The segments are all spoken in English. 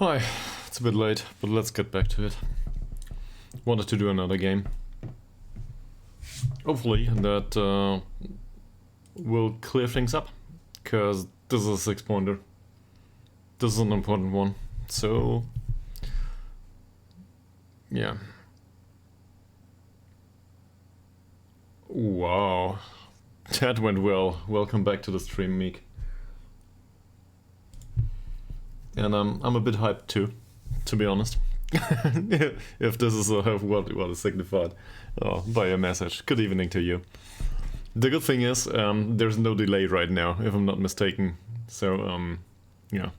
Hi, it's a bit late, but let's get back to it. Wanted to do another game. Hopefully that will clear things up, because this is a 6-pointer. This is an important one, so yeah. Wow, that went well. Welcome back to the stream, Meek. And I'm a bit hyped too, to be honest. If this is what is signified by a message. Good evening to you. The good thing is there's no delay right now, if I'm not mistaken. So yeah,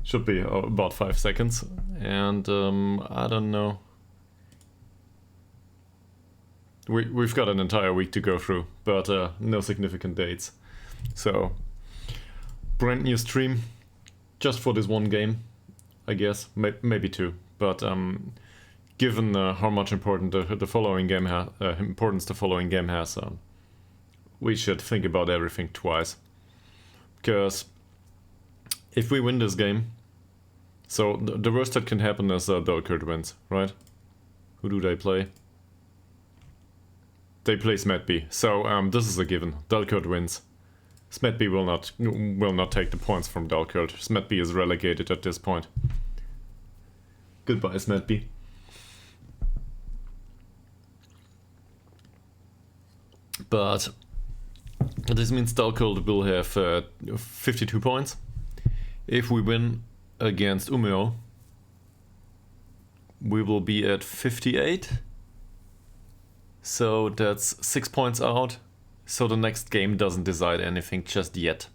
should be about 5 seconds. And I don't know. We've got an entire week to go through, but no significant dates. So brand new stream. Just for this one game, I guess, maybe two. But given how much importance the following game has, we should think about everything twice. Because if we win this game, so the worst that can happen is Dalkurd wins, right? Who do they play? They play Smedby, so this is a given. Dalkurd wins. Smedby will not take the points from Dalkurd. Smedby is relegated at this point. Goodbye, Smedby. But this means Dalkurd will have 52 points. If we win against Umeå, we will be at 58. So that's 6 points out. So the next game doesn't decide anything just yet.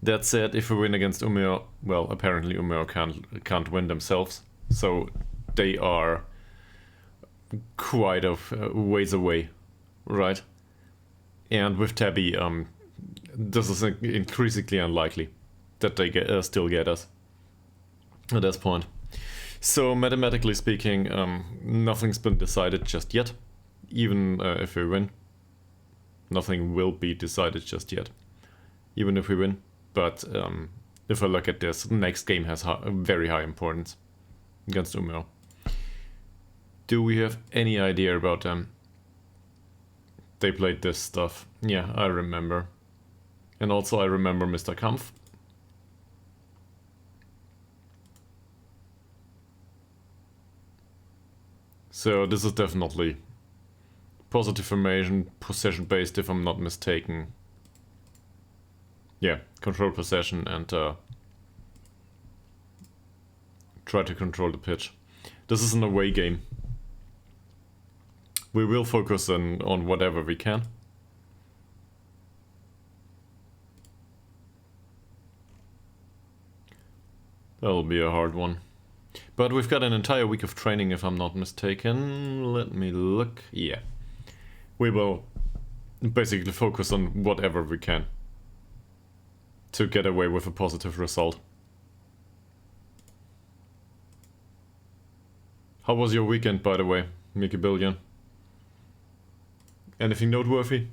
That said, if we win against Umeå, well, apparently Umeå can't win themselves, so they are quite a ways away, right? And with Tabby, this is increasingly unlikely that they still get us at this point. So mathematically speaking, nothing's been decided just yet, even if we win. Nothing will be decided just yet, even if we win. But if I look at this, next game has very high importance against Umeå. Do we have any idea about them? They played this stuff. Yeah, I remember. And also I remember Mr. Kampf. So this is definitely positive formation, possession based if I'm not mistaken. Yeah, control possession and try to control the pitch. This is an away game. We will focus on whatever we can. That'll be a hard one. But we've got an entire week of training if I'm not mistaken. Let me look. Yeah. We will basically focus on whatever we can to get away with a positive result. How was your weekend, by the way, Mickey Billion? Anything noteworthy?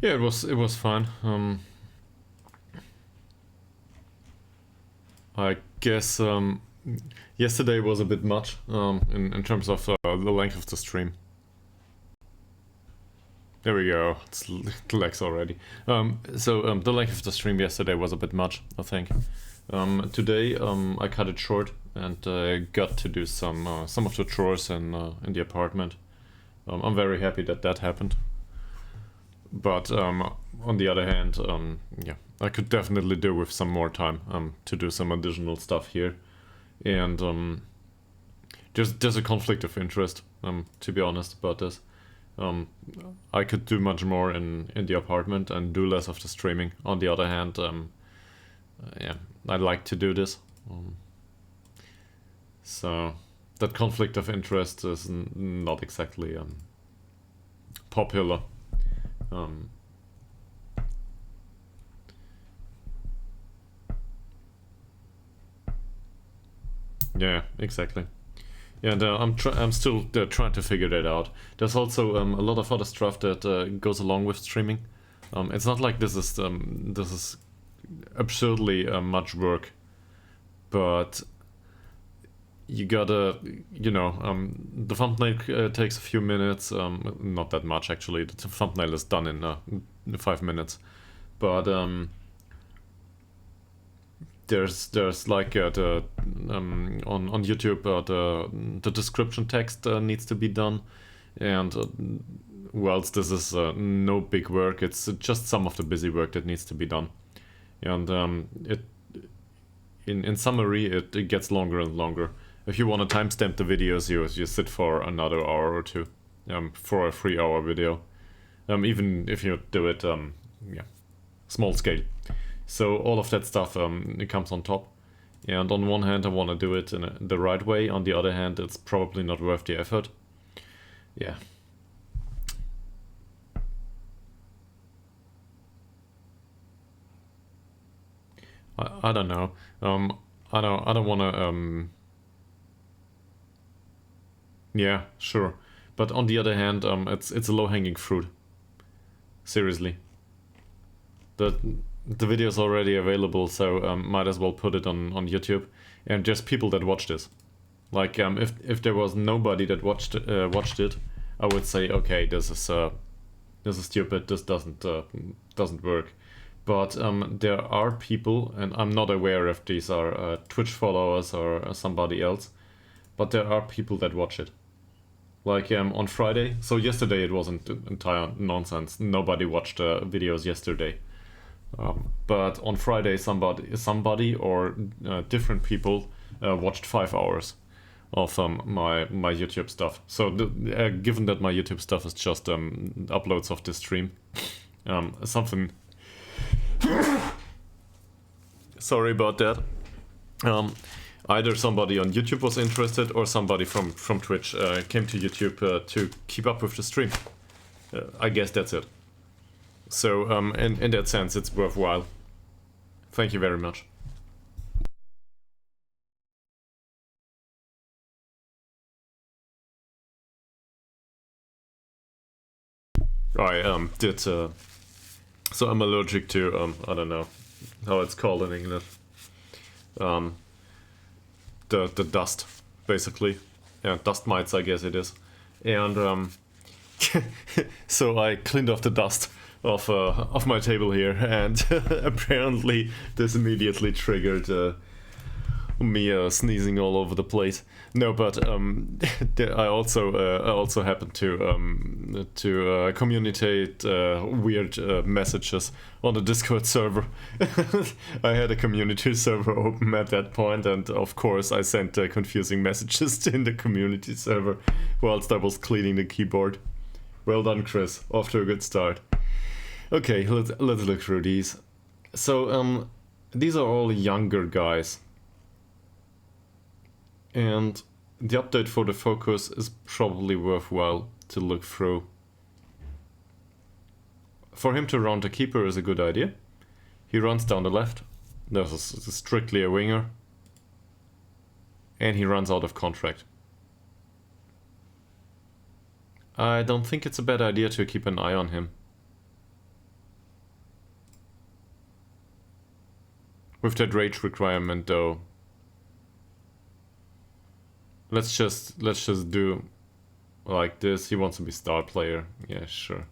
Yeah, it was fine. I guess yesterday was a bit much in terms of the length of the stream. There we go. It's lags already. So the length of the stream yesterday was a bit much, I think. Today I cut it short and got to do some of the chores in the apartment. I'm very happy that happened. But on the other hand, yeah, I could definitely do with some more time to do some additional stuff here. And there's a conflict of interest, to be honest, about this. I could do much more in the apartment and do less of the streaming. On the other hand, yeah, I'd like to do this. So that conflict of interest is not exactly popular. Yeah, exactly. Yeah, and I'm still trying to figure that out. There's also a lot of other stuff that goes along with streaming. It's not like this is absurdly much work, but you gotta, the thumbnail takes a few minutes, not that much actually. The thumbnail is done in 5 minutes, but there's like the on YouTube the description text needs to be done, and whilst this is no big work, it's just some of the busy work that needs to be done, and it in summary it gets longer and longer. If you want to timestamp the videos, you sit for another hour or two for a 3-hour video, even if you do it small scale. So all of that stuff it comes on top, and on one hand I want to do it in the right way, on the other hand it's probably not worth the effort. Yeah. I don't know. I don't want to. Yeah, sure. But on the other hand, it's a low-hanging fruit. Seriously. The video is already available, so might as well put it on YouTube. And there's people that watch this. Like, if there was nobody that watched it, I would say, okay, this is stupid. This doesn't work. But there are people, and I'm not aware if these are Twitch followers or somebody else, but there are people that watch it. Like on Friday, so yesterday it wasn't entire nonsense. Nobody watched videos yesterday. But on Friday, somebody or different people watched 5 hours of my YouTube stuff. So given that my YouTube stuff is just uploads of this stream, something. Sorry about that. Either somebody on YouTube was interested, or somebody from Twitch came to YouTube to keep up with the stream. I guess that's it. So in that sense, it's worthwhile. Thank you very much. I did. So I'm allergic to I don't know how it's called in English. The dust, basically. Yeah, dust mites, I guess it is. And so I cleaned off the dust off my table here, and apparently this immediately triggered me sneezing all over the place. No, but I also happened to communicate weird messages on the Discord server. I had a community server open at that point, and of course I sent confusing messages in the community server whilst I was cleaning the keyboard. Well done, Chris. Off to a good start. Okay, let's look through these. So these are all younger guys. And the update for the focus is probably worthwhile to look through. For him to round the keeper is a good idea. He runs down the left. This is strictly a winger. And he runs out of contract. I don't think it's a bad idea to keep an eye on him. With that rage requirement though, let's just do like this. He wants to be star player. Yeah, sure.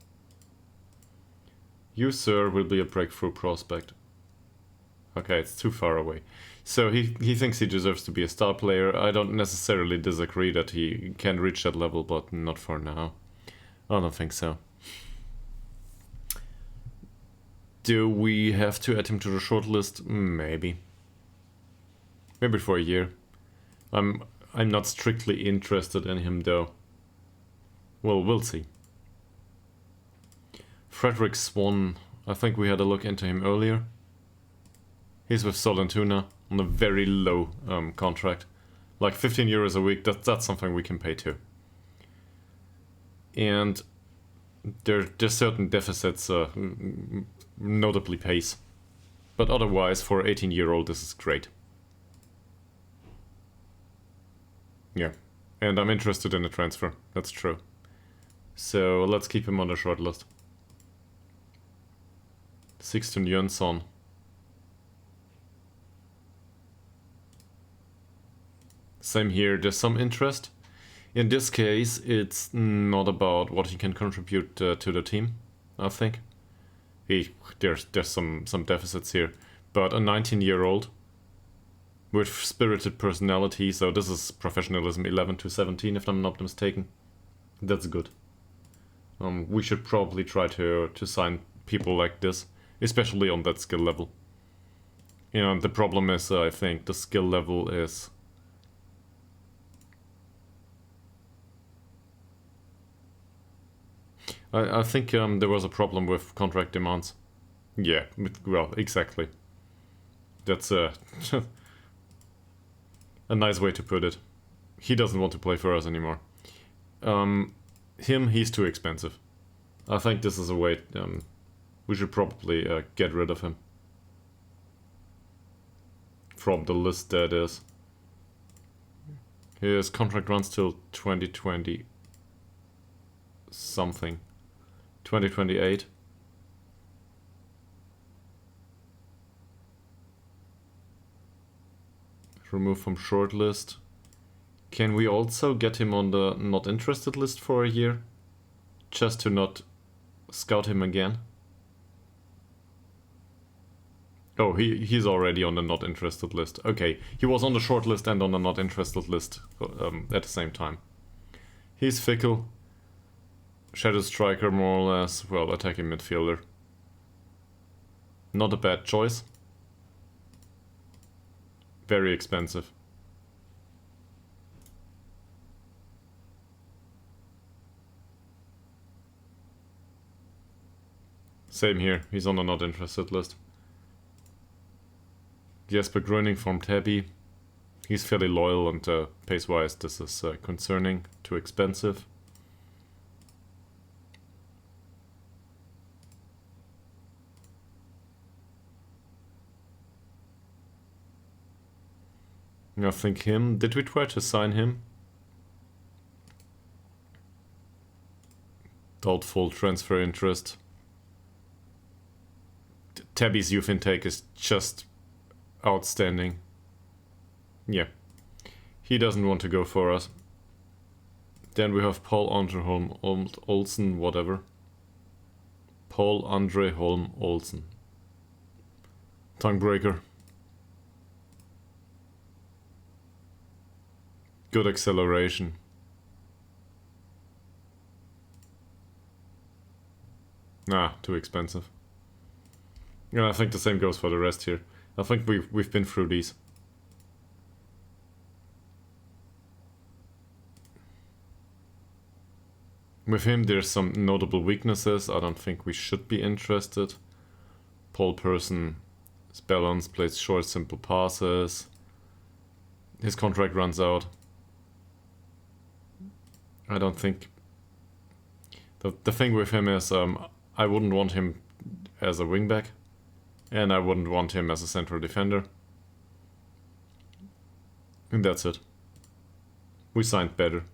You, sir, will be a breakthrough prospect. Okay, it's too far away. So he thinks he deserves to be a star player. I don't necessarily disagree that he can reach that level, but not for now. I don't think so. Do we have to add him to the shortlist? Maybe. Maybe for a year. I'm not strictly interested in him though. Well, we'll see. Frederick Swan. I think we had a look into him earlier. He's with Solentuna on a very low contract. Like 15 euros a week, that's something we can pay too. And there's certain deficits, notably pace. But otherwise, for 18-year-old, this is great. Yeah, and I'm interested in a transfer, that's true. So let's keep him on the short list. Sixten Jönsson. Same here, there's some interest. In this case, it's not about what he can contribute to the team, I think. There's some deficits here. But a 19-year-old with spirited personality, so this is professionalism 11 to 17 if I'm not mistaken. That's good. We should probably try to sign people like this, especially on that skill level. And the problem is, I think the skill level is... I think there was a problem with contract demands. Yeah, well, exactly. That's a nice way to put it. He doesn't want to play for us anymore. He's too expensive. I think this is a way we should probably get rid of him. From the list, that is. His contract runs till 2020 something. 2028. Remove from shortlist. Can we also get him on the not interested list for a year? Just to not scout him again? Oh, he's already on the not interested list. Okay, he was on the short list and on the not interested list at the same time. He's fickle. Shadow striker, more or less. Well, attacking midfielder. Not a bad choice. Very expensive. Same here, he's on the not interested list. Jesper Gröning from Tabby. He's fairly loyal and pace-wise this is concerning, too expensive. I think him. Did we try to sign him? Doubtful transfer interest. Tabby's youth intake is just outstanding. Yeah. He doesn't want to go for us. Then we have Paul Andre Holm Olsen, whatever. Paul Andre Holm Olsen. Tongue breaker. Good acceleration. Ah, too expensive. Yeah, I think the same goes for the rest here. I think we've been through these. With him there's some notable weaknesses. I don't think we should be interested. Paul Person is balanced, plays short, simple passes. His contract runs out. I don't think... The thing with him is I wouldn't want him as a wingback. And I wouldn't want him as a central defender. And that's it. We signed better.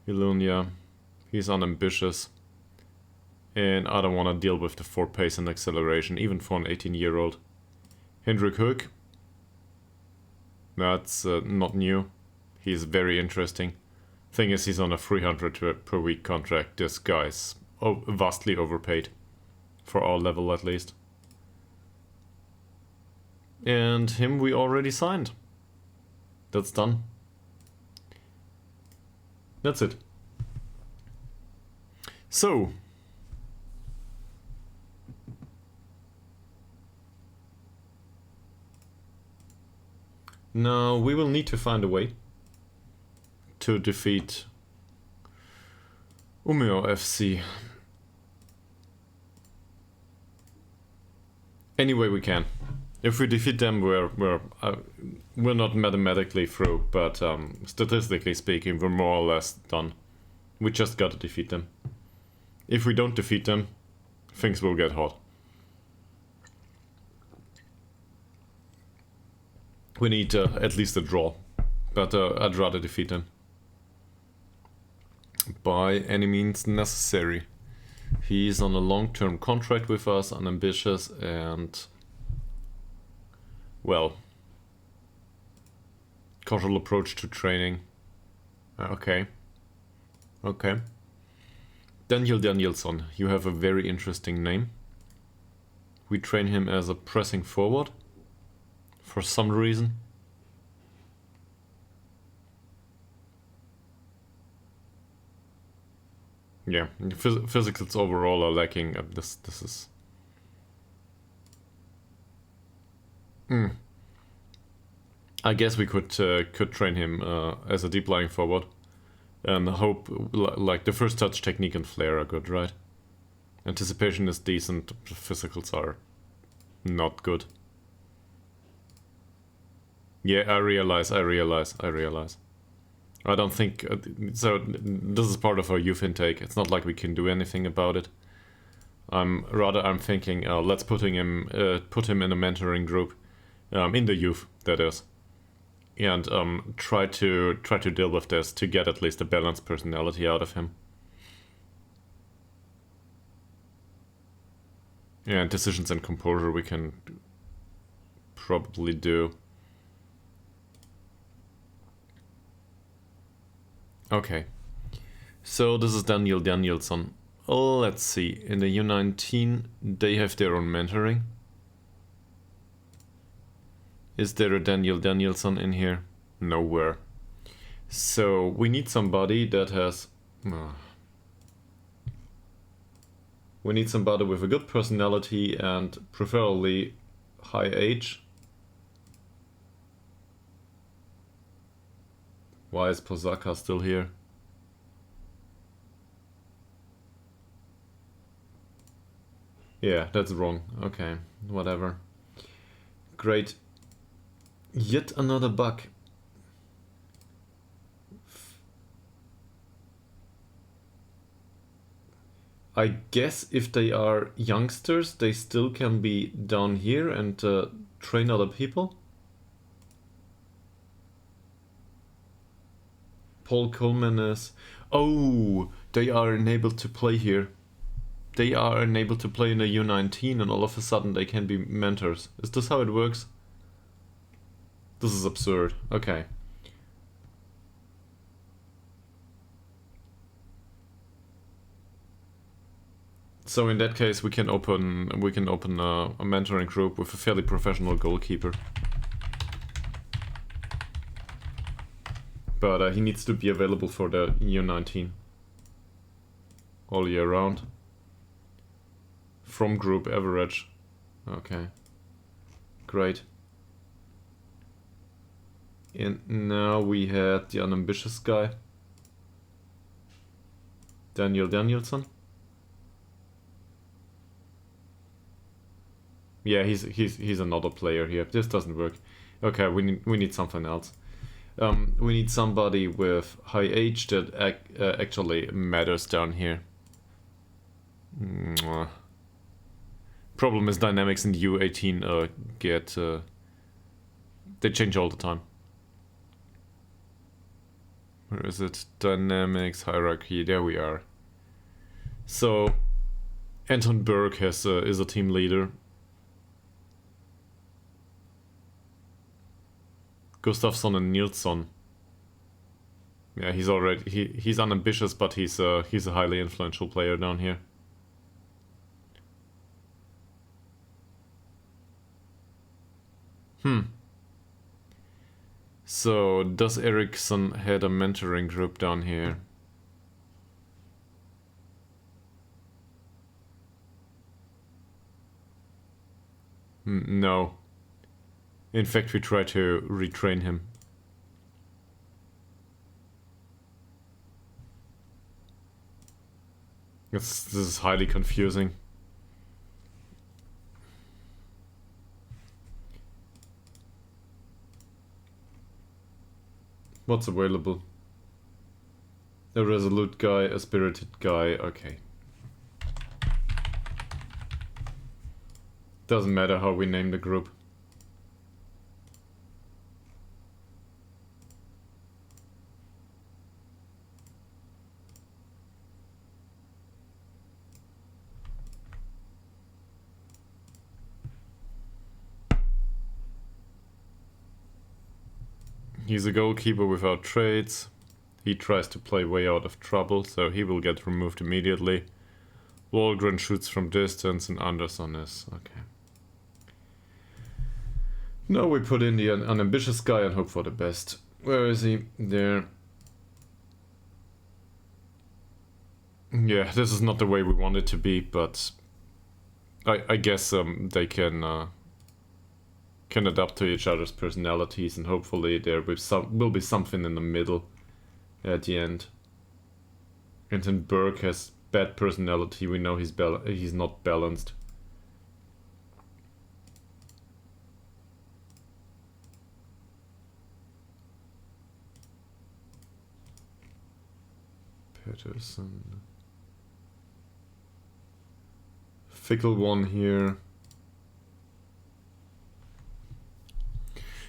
Ilunia, he's unambitious. And I don't want to deal with the 4 pace and acceleration, even for an 18-year-old. Hendrik Hoek. That's not new. He's very interesting. Thing is, he's on a 300 per week contract. This guy's vastly overpaid. For our level, at least. And him we already signed. That's done. That's it. So. Now we will need to find a way to defeat Umeå FC. Any way we can. If we defeat them, we're not mathematically through, but statistically speaking, we're more or less done. We just gotta defeat them. If we don't defeat them, things will get hot. We need at least a draw, but I'd rather defeat them. By any means necessary. He's on a long-term contract with us, unambitious, and well, casual approach to training. Okay. Daniel Danielsson, you have a very interesting name. We train him as a pressing forward for some reason. Yeah, physicals overall are lacking. This is. I guess we could train him as a deep lying forward, and hope like the first touch technique and flair are good, right? Anticipation is decent. Physicals are not good. Yeah, I realize. I don't think so. This is part of our youth intake. It's not like we can do anything about it. I'm thinking let's put him in a mentoring group, in the youth, that is, and try to deal with this to get at least a balanced personality out of him. Yeah, and decisions and composure we can probably do. Okay, so this is Daniel Danielsson. Let's see, in the U19 they have their own mentoring. Is there a Daniel Danielsson in here? Nowhere. So we need somebody that has... we need somebody with a good personality and preferably high age. Why is Posaka still here? Yeah, that's wrong. Okay, whatever. Great. Yet another bug. I guess if they are youngsters, they still can be down here and train other people. Paul Coleman is... Oh, they are enabled to play here. They are enabled to play in a U19 and all of a sudden they can be mentors. Is this how it works? This is absurd. Okay. So in that case we can open a mentoring group with a fairly professional goalkeeper. But he needs to be available for the U19 all year round. From group average. Okay. Great. And now we had the unambitious guy. Daniel Danielsson. Yeah, he's another player here. This doesn't work. Okay, we need something else. We need somebody with high age that actually matters down here. Problem is dynamics in the U18 they change all the time. Where is it? Dynamics, hierarchy, there we are. So Anton Berg is a team leader. Gustafsson and Nilsson. Yeah, he's unambitious, but he's a highly influential player down here. So does Eriksson had a mentoring group down here? No. In fact, we try to retrain him. This is highly confusing. What's available? A resolute guy, a spirited guy, okay. Doesn't matter how we name the group. He's a goalkeeper without traits. He tries to play way out of trouble, so he will get removed immediately. Walgren shoots from distance and Anderson is... okay. Now we put in the unambitious guy and hope for the best. Where is he? There. Yeah, this is not the way we want it to be, but... I guess they can adapt to each other's personalities, and hopefully there will be something in the middle at the end. And then Burke has bad personality. We know he's not balanced. Peterson. Fickle one here.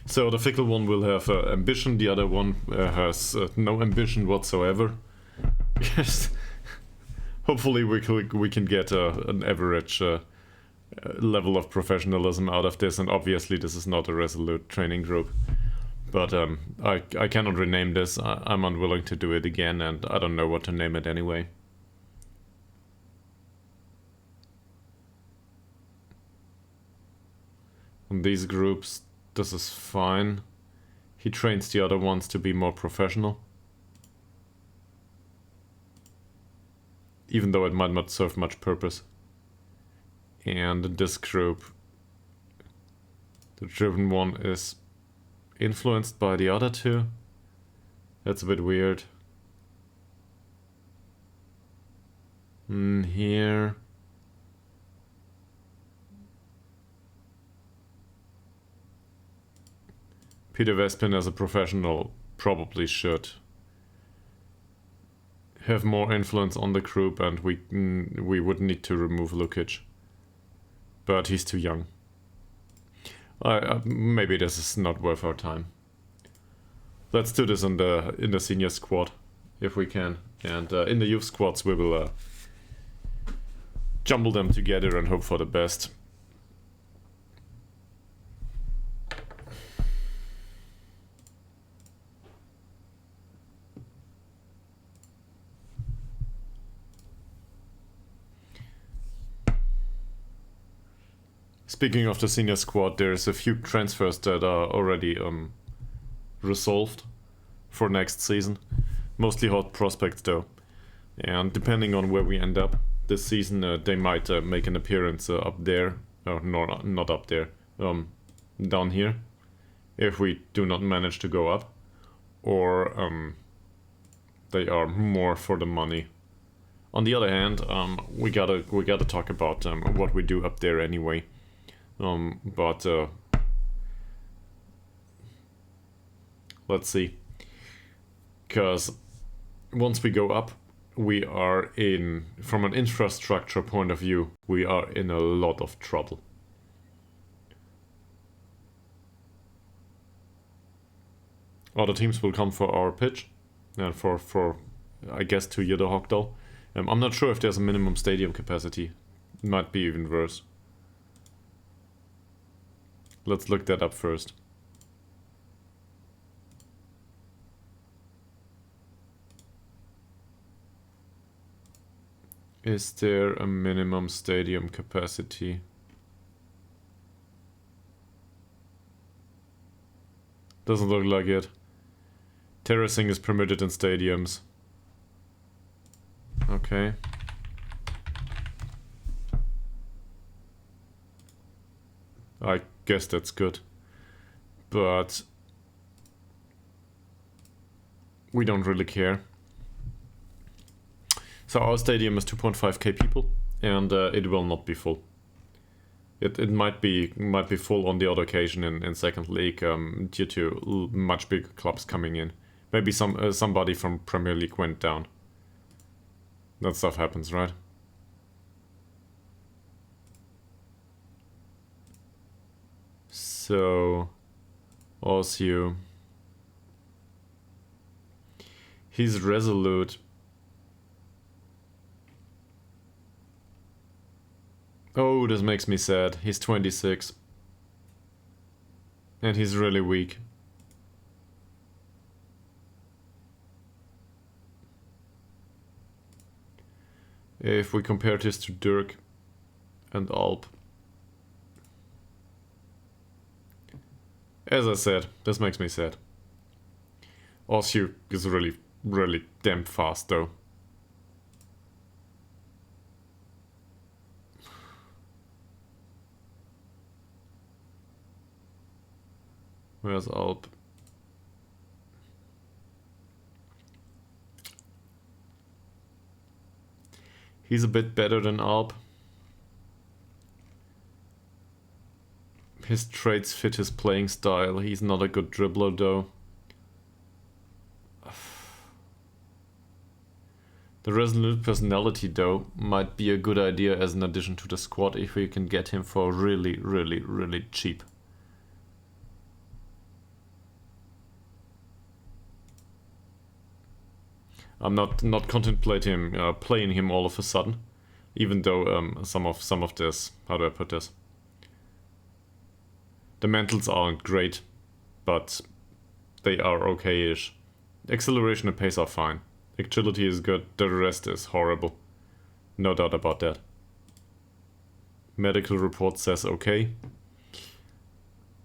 So the fickle one will have ambition, the other one has no ambition whatsoever. Yes. Hopefully we can get an average level of professionalism out of this, and obviously this is not a resolute training group. But I cannot rename this. I'm unwilling to do it again, and I don't know what to name it anyway. On these groups, this is fine. He trains the other ones to be more professional. Even though it might not serve much purpose. And in this group, the driven one is influenced by the other two. That's a bit weird. Here. Peter Vespin as a professional probably should have more influence on the group, and we would need to remove Lukic. But he's too young. Maybe this is not worth our time. Let's do this in the senior squad, if we can. And in the youth squads we will jumble them together and hope for the best. Speaking of the senior squad, there's a few transfers that are already resolved for next season. Mostly hot prospects though. And depending on where we end up this season, they might make an appearance up there. Or no, not up there. Down here. If we do not manage to go up. Or they are more for the money. On the other hand, we gotta talk about what we do up there anyway. But let's see, because once we go up, we are from an infrastructure point of view, we are in a lot of trouble. Other teams will come for our pitch, and for I guess to Ytterhogdal. I'm not sure if there's a minimum stadium capacity. It might be even worse. Let's look that up first. Is there a minimum stadium capacity? Doesn't look like it. Terracing is permitted in stadiums. Okay. I guess that's good. But we don't really care. So our stadium is 2.5k people, and it will not be full. It might be full on the other occasion in second league due to much bigger clubs coming in. Maybe somebody from Premier League went down. That stuff happens, right? So, Osew. He's resolute. Oh, this makes me sad. He's 26. And he's really weak. If we compare this to Dirk and Alp. As I said, this makes me sad. Osew is really, really damn fast though. Where's Alp? He's a bit better than Alp. His traits fit his playing style. He's not a good dribbler though. The resolute personality though might be a good idea as an addition to the squad if we can get him for really, really, really cheap. I'm not contemplating playing him all of a sudden, even though some of this, how do I put this? The mentals aren't great, but they are okay-ish. Acceleration and pace are fine. Agility is good, the rest is horrible. No doubt about that. Medical report says okay.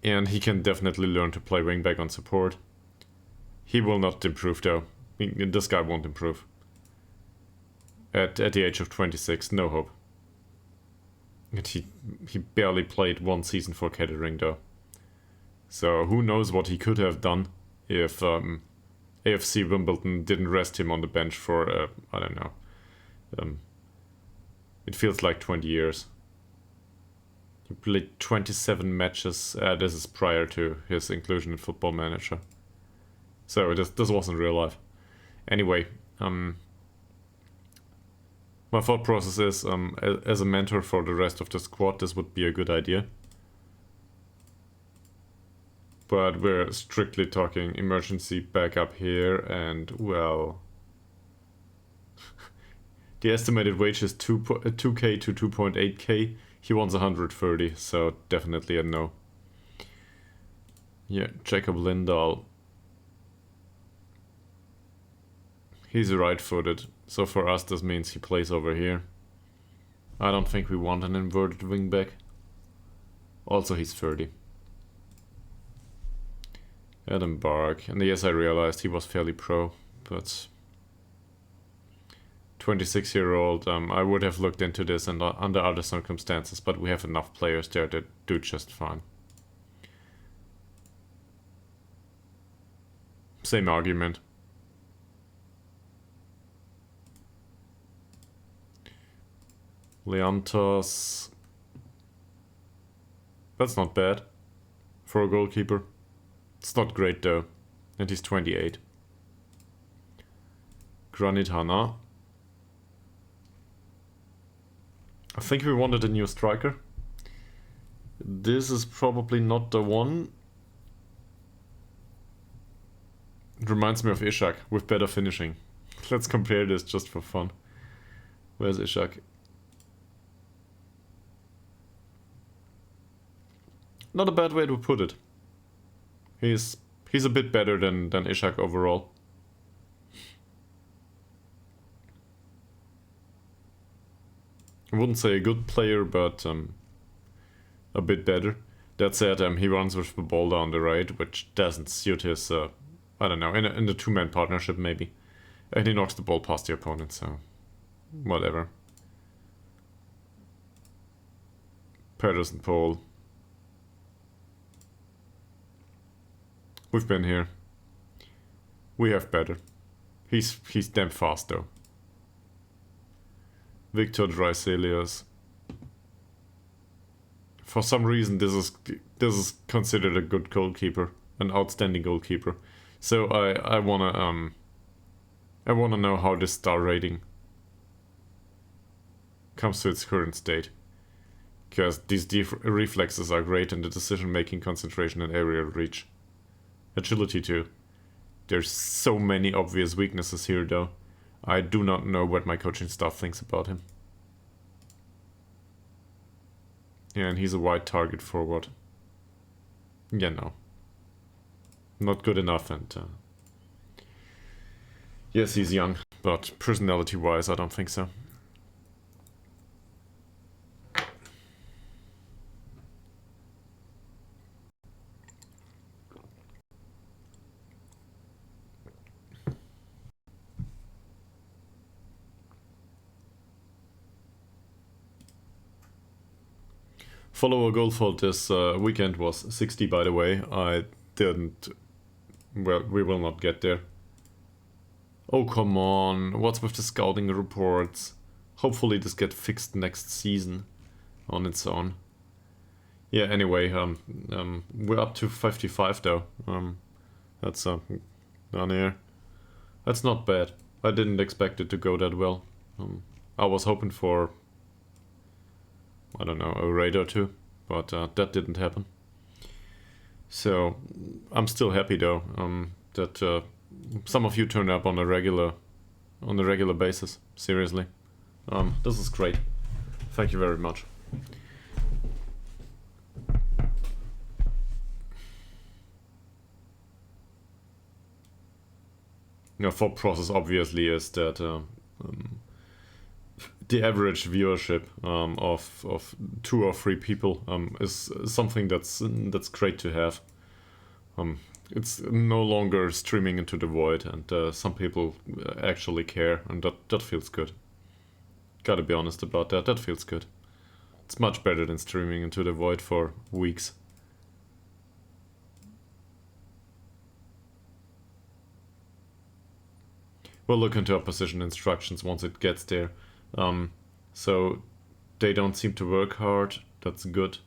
And he can definitely learn to play wingback on support. He will not improve though. This guy won't improve. At the age of 26, no hope. And he barely played one season for Kettering though. So who knows what he could have done if AFC Wimbledon didn't rest him on the bench for, I don't know. It feels like 20 years. He played 27 matches. This is prior to his inclusion in Football Manager. So this wasn't real life. Anyway, my thought process is, as a mentor for the rest of the squad, this would be a good idea. But we're strictly talking emergency backup here, and well, the estimated wage is 2k to 2.8k. He wants 130, so definitely a no. Yeah, Jacob Lindahl. He's right-footed, so for us this means he plays over here. I don't think we want an inverted wingback. Also, he's 30. Adam Bark, and yes, I realized he was fairly pro, but 26-year-old, I would have looked into this and under other circumstances, but we have enough players there that do just fine. Same argument. Leontos. That's not bad for a goalkeeper. It's not great though, and he's 28. Granit Hana. I think we wanted a new striker. This is probably not the one. It reminds me of Ishak with better finishing. Let's compare this just for fun. Where's Ishak? Not a bad way to put it. He's a bit better than Ishak overall. I wouldn't say a good player, but a bit better. That said, he runs with the ball down the right, which doesn't suit his, I don't know, in the two-man partnership maybe. And he knocks the ball past the opponent, so whatever. Patterson Paul. We've been here. We have better. He's damn fast though. Victor Dreiselius. For some reason this is considered a good goalkeeper, an outstanding goalkeeper. So I wanna know how this star rating comes to its current state. Because these reflexes are great in the decision making, concentration, and aerial reach. Agility too. There's so many obvious weaknesses here though. I do not know what my coaching staff thinks about him. Yeah, and he's a wide target forward. Yeah, no. Not good enough, and yes, he's young, but personality-wise, I don't think so. Follower goal for this weekend was 60, by the way. I didn't... Well, we will not get there. Oh, come on. What's with the scouting reports? Hopefully this gets fixed next season on its own. Yeah, anyway, we're up to 55 though. That's down here. That's not bad. I didn't expect it to go that well. I was hoping for, I don't know, a raid or two, but that didn't happen. So I'm still happy though that some of you turn up on a regular basis. Seriously, this is great. Thank you very much. Now, thought process obviously is that the average viewership of 2 or 3 people is something that's great to have. It's no longer streaming into the void, and some people actually care, and that feels good. Gotta be honest about that. That feels good. It's much better than streaming into the void for weeks. We'll look into opposition instructions once it gets there. So they don't seem to work hard. That's good.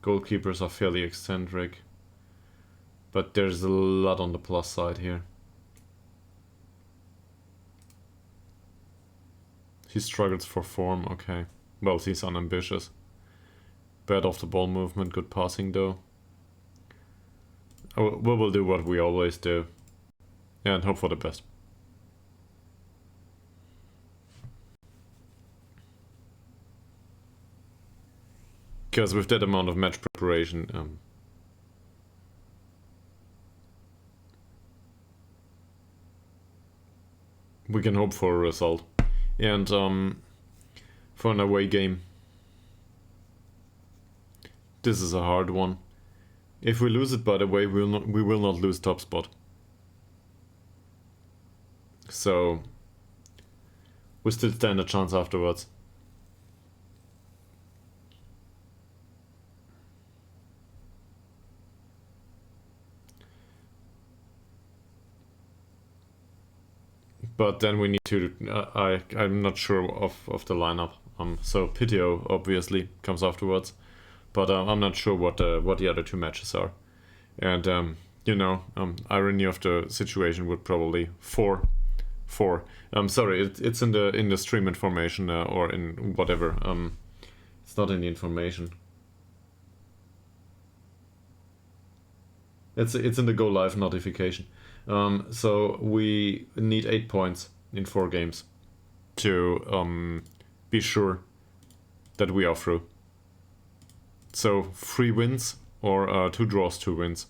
Goalkeepers are fairly eccentric, but there's a lot on the plus side here. He struggles for form, okay. Well, he's unambitious. Bad off the ball movement, good passing though. We will do what we always do. Yeah, and hope for the best. Because with that amount of match preparation, we can hope for a result. And for an away game, this is a hard one. If we lose it, by the way, we will not lose top spot. So we still stand a chance afterwards. But then we need to, I'm not sure of the lineup. So Pitio obviously comes afterwards, but I'm not sure what the other 2 matches are. And you know, irony of the situation would probably 4. Sorry, it's in the stream information or in whatever. It's not in the information. It's in the go live notification. So we need 8 points in 4 games to be sure that we are through. So 3 wins or 2 draws, 2 wins.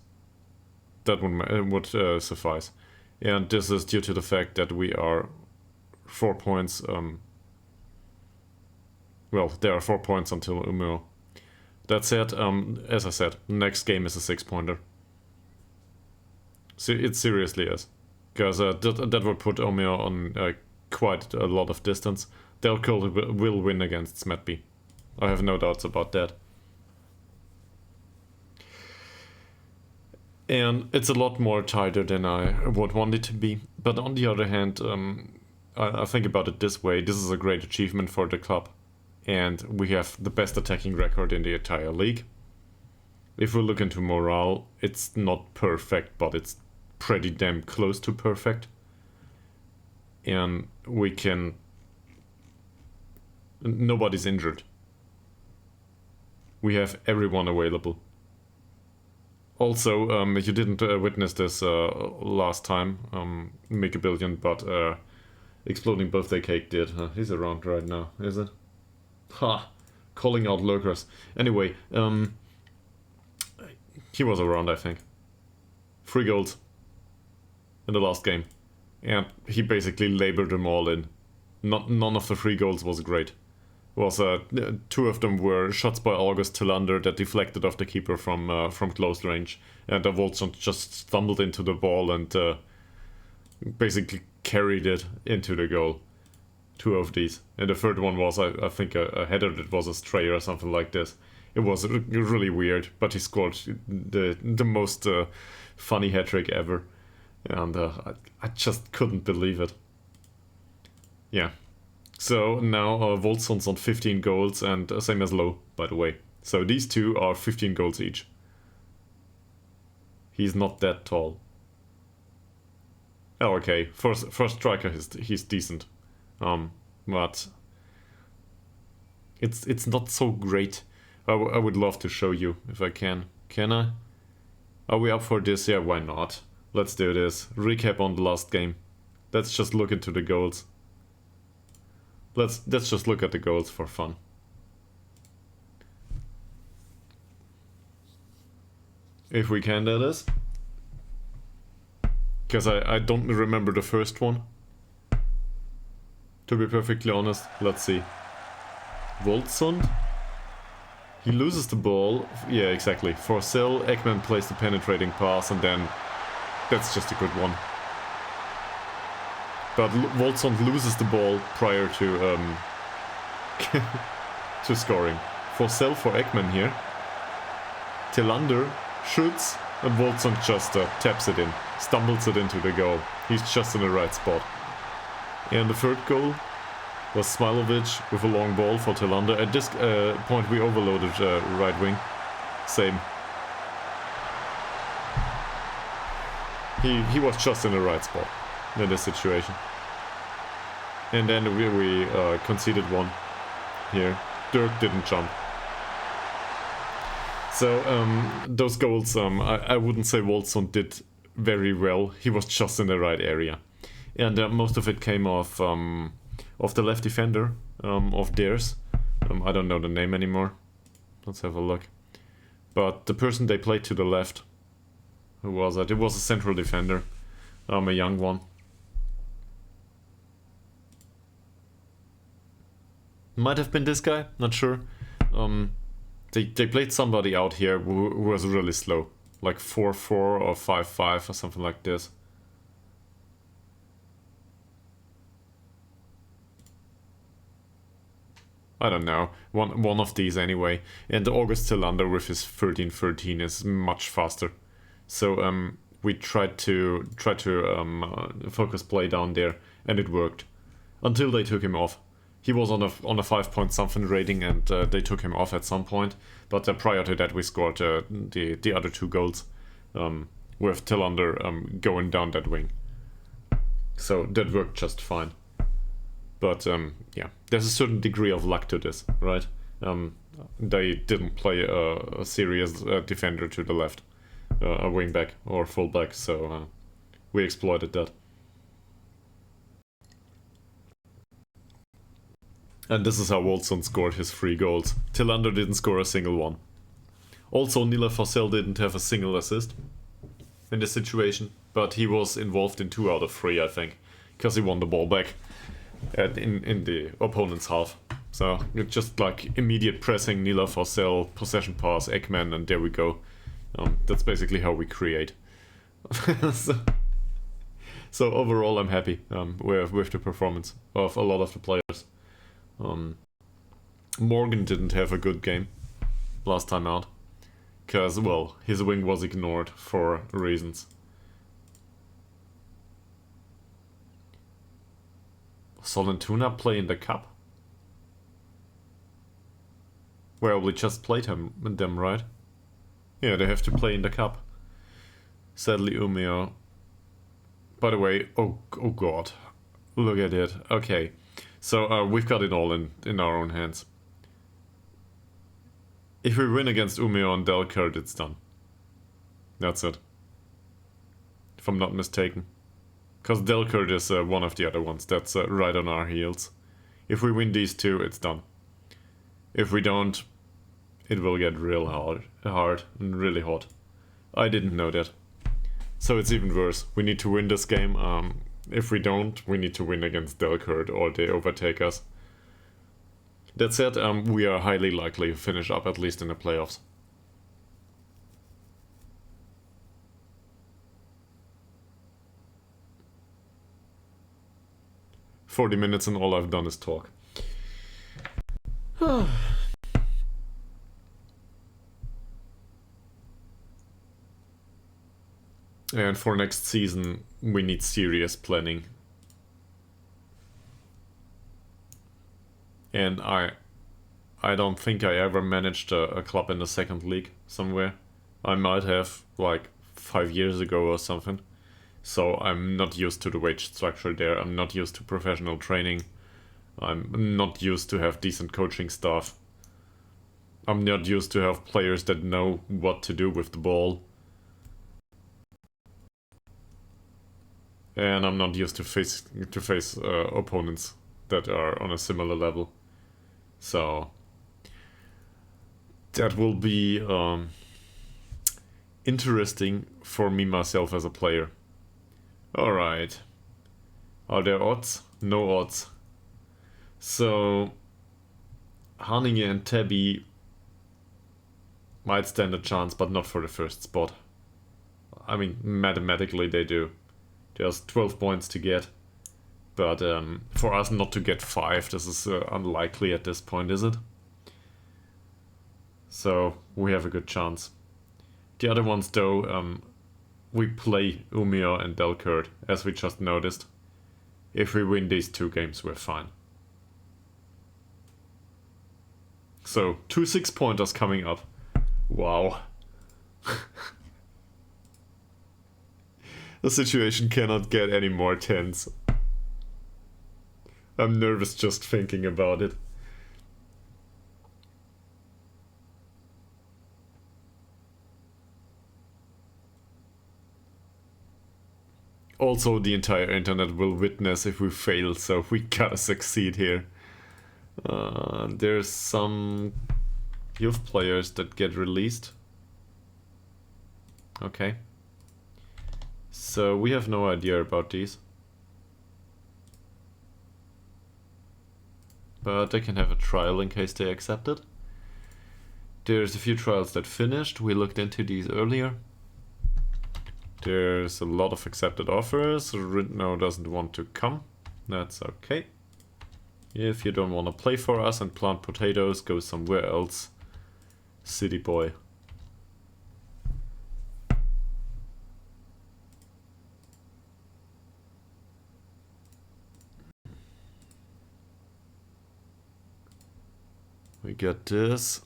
That would suffice. And this is due to the fact that we are 4 points. Well, there are 4 points until Umeå. That said, as I said, next game is a 6-pointer. So it seriously is, because that would put Umeå on quite a lot of distance. Delco will win against Smetby. I have no doubts about that. And it's a lot more tighter than I would want it to be. But on the other hand, I think about it this way. This is a great achievement for the club. And we have the best attacking record in the entire league. If we look into morale, it's not perfect, but it's pretty damn close to perfect. And we can... Nobody's injured. We have everyone available. Also, you didn't witness this last time, Make a Billion, but Exploding Birthday Cake did. He's around right now, is it? Ha! Calling out lurkers. Anyway, he was around, I think. 3 goals in the last game. And he basically labored them all in. None of the 3 goals was great. Was 2 of them were shots by August Tillander that deflected off the keeper from close range, and Woldsunds just stumbled into the ball and basically carried it into the goal. 2 of these, and the third one was I think a header that was a stray or something like this. It was really weird, but he scored the most funny hat-trick ever, and I just couldn't believe it. Yeah. So now Woldsunds on 15 goals, and same as Low, by the way. So these 2 are 15 goals each. He's not that tall. Oh, okay. First striker, he's decent. But it's not so great. I would love to show you if I can. Can I? Are we up for this? Yeah, why not? Let's do this. Recap on the last game. Let's just look into the goals. Let's just look at the goals for fun. If we can, that is. Because I don't remember the first one. To be perfectly honest, let's see. Woldsund. He loses the ball. Yeah, exactly. For Sell, Ekman plays the penetrating pass, and then that's just a good one. But Woldsund loses the ball prior to to scoring. For Sell for Ekman here. Tillander shoots, and Woldsund just taps it in. Stumbles it into the goal. He's just in the right spot. And the third goal was Smilovic with a long ball for Tillander. At this point we overloaded right wing. Same. He was just in the right spot in this situation. And then we conceded one here. Dirk didn't jump. So those goals, I wouldn't say Woldsunds did very well. He was just in the right area. And most of it came off the left defender of theirs. I don't know the name anymore. Let's have a look. But the person they played to the left, who was it? It was a central defender, a young one. Might have been this guy, not sure. They played somebody out here who was really slow, like 4-4 or 5-5 or something like this. I don't know, one of these anyway. And August Tillander with his 13-13 is much faster. So we tried to focus play down there, and it worked until they took him off. He was on a 5-point something rating, and they took him off at some point. But prior to that, we scored the other 2 goals with Tillander going down that wing. So that worked just fine. But yeah, there's a certain degree of luck to this, right? They didn't play a serious defender to the left, a wingback or fullback, so we exploited that. And this is how Woldsunds scored his 3 goals. Tillander didn't score a single one. Also, Nila Fossell didn't have a single assist in this situation, but he was involved in 2 out of 3, I think, because he won the ball back in the opponent's half. So just like immediate pressing, Nila Fossell, possession pass, Ekman, and there we go. That's basically how we create. So overall, I'm happy with the performance of a lot of the players. Morgan didn't have a good game last time out, because, well, his wing was ignored for reasons. Solentuna play in the cup? Well, we just played them, right? Yeah, they have to play in the cup. Sadly, Umeå. By the way, oh god, look at it. Okay, so we've got it all in our own hands. If we win against Umeå on Delkert, it's done. That's it. If I'm not mistaken. Because Delkert is one of the other ones that's right on our heels. If we win these two, it's done. If we don't, it will get real hard and really hot. I didn't know that. So it's even worse. We need to win this game. If we don't, we need to win against Delkert or they overtake us. That said, we are highly likely to finish up at least in the playoffs. "40 minutes and all I've done is talk." And for next season, we need serious planning. And I don't think I ever managed a club in the second league somewhere. I might have, like, 5 years ago or something. So I'm not used to the wage structure there. I'm not used to professional training. I'm not used to have decent coaching staff. I'm not used to have players that know what to do with the ball. And I'm not used to face opponents that are on a similar level. So that will be interesting for me myself as a player. Alright. Are there odds? No odds. So Haninge and Tabby might stand a chance, but not for the first spot. I mean, mathematically they do. There's 12 points to get. But for us not to get 5, this is unlikely at this point, is it? So we have a good chance. The other ones though, we play Umeå and Delkert, as we just noticed. If we win these 2 games, we're fine. So, 2 6-pointers coming up. Wow. The situation cannot get any more tense. I'm nervous just thinking about it. Also, the entire internet will witness if we fail, so we gotta succeed here. There's some youth players that get released. Okay. So we have no idea about these. But they can have a trial in case they accept it. There's a few trials that finished. We looked into these earlier. There's a lot of accepted offers. Ridno doesn't want to come. That's okay. If you don't want to play for us and plant potatoes, go somewhere else. City boy. We got this.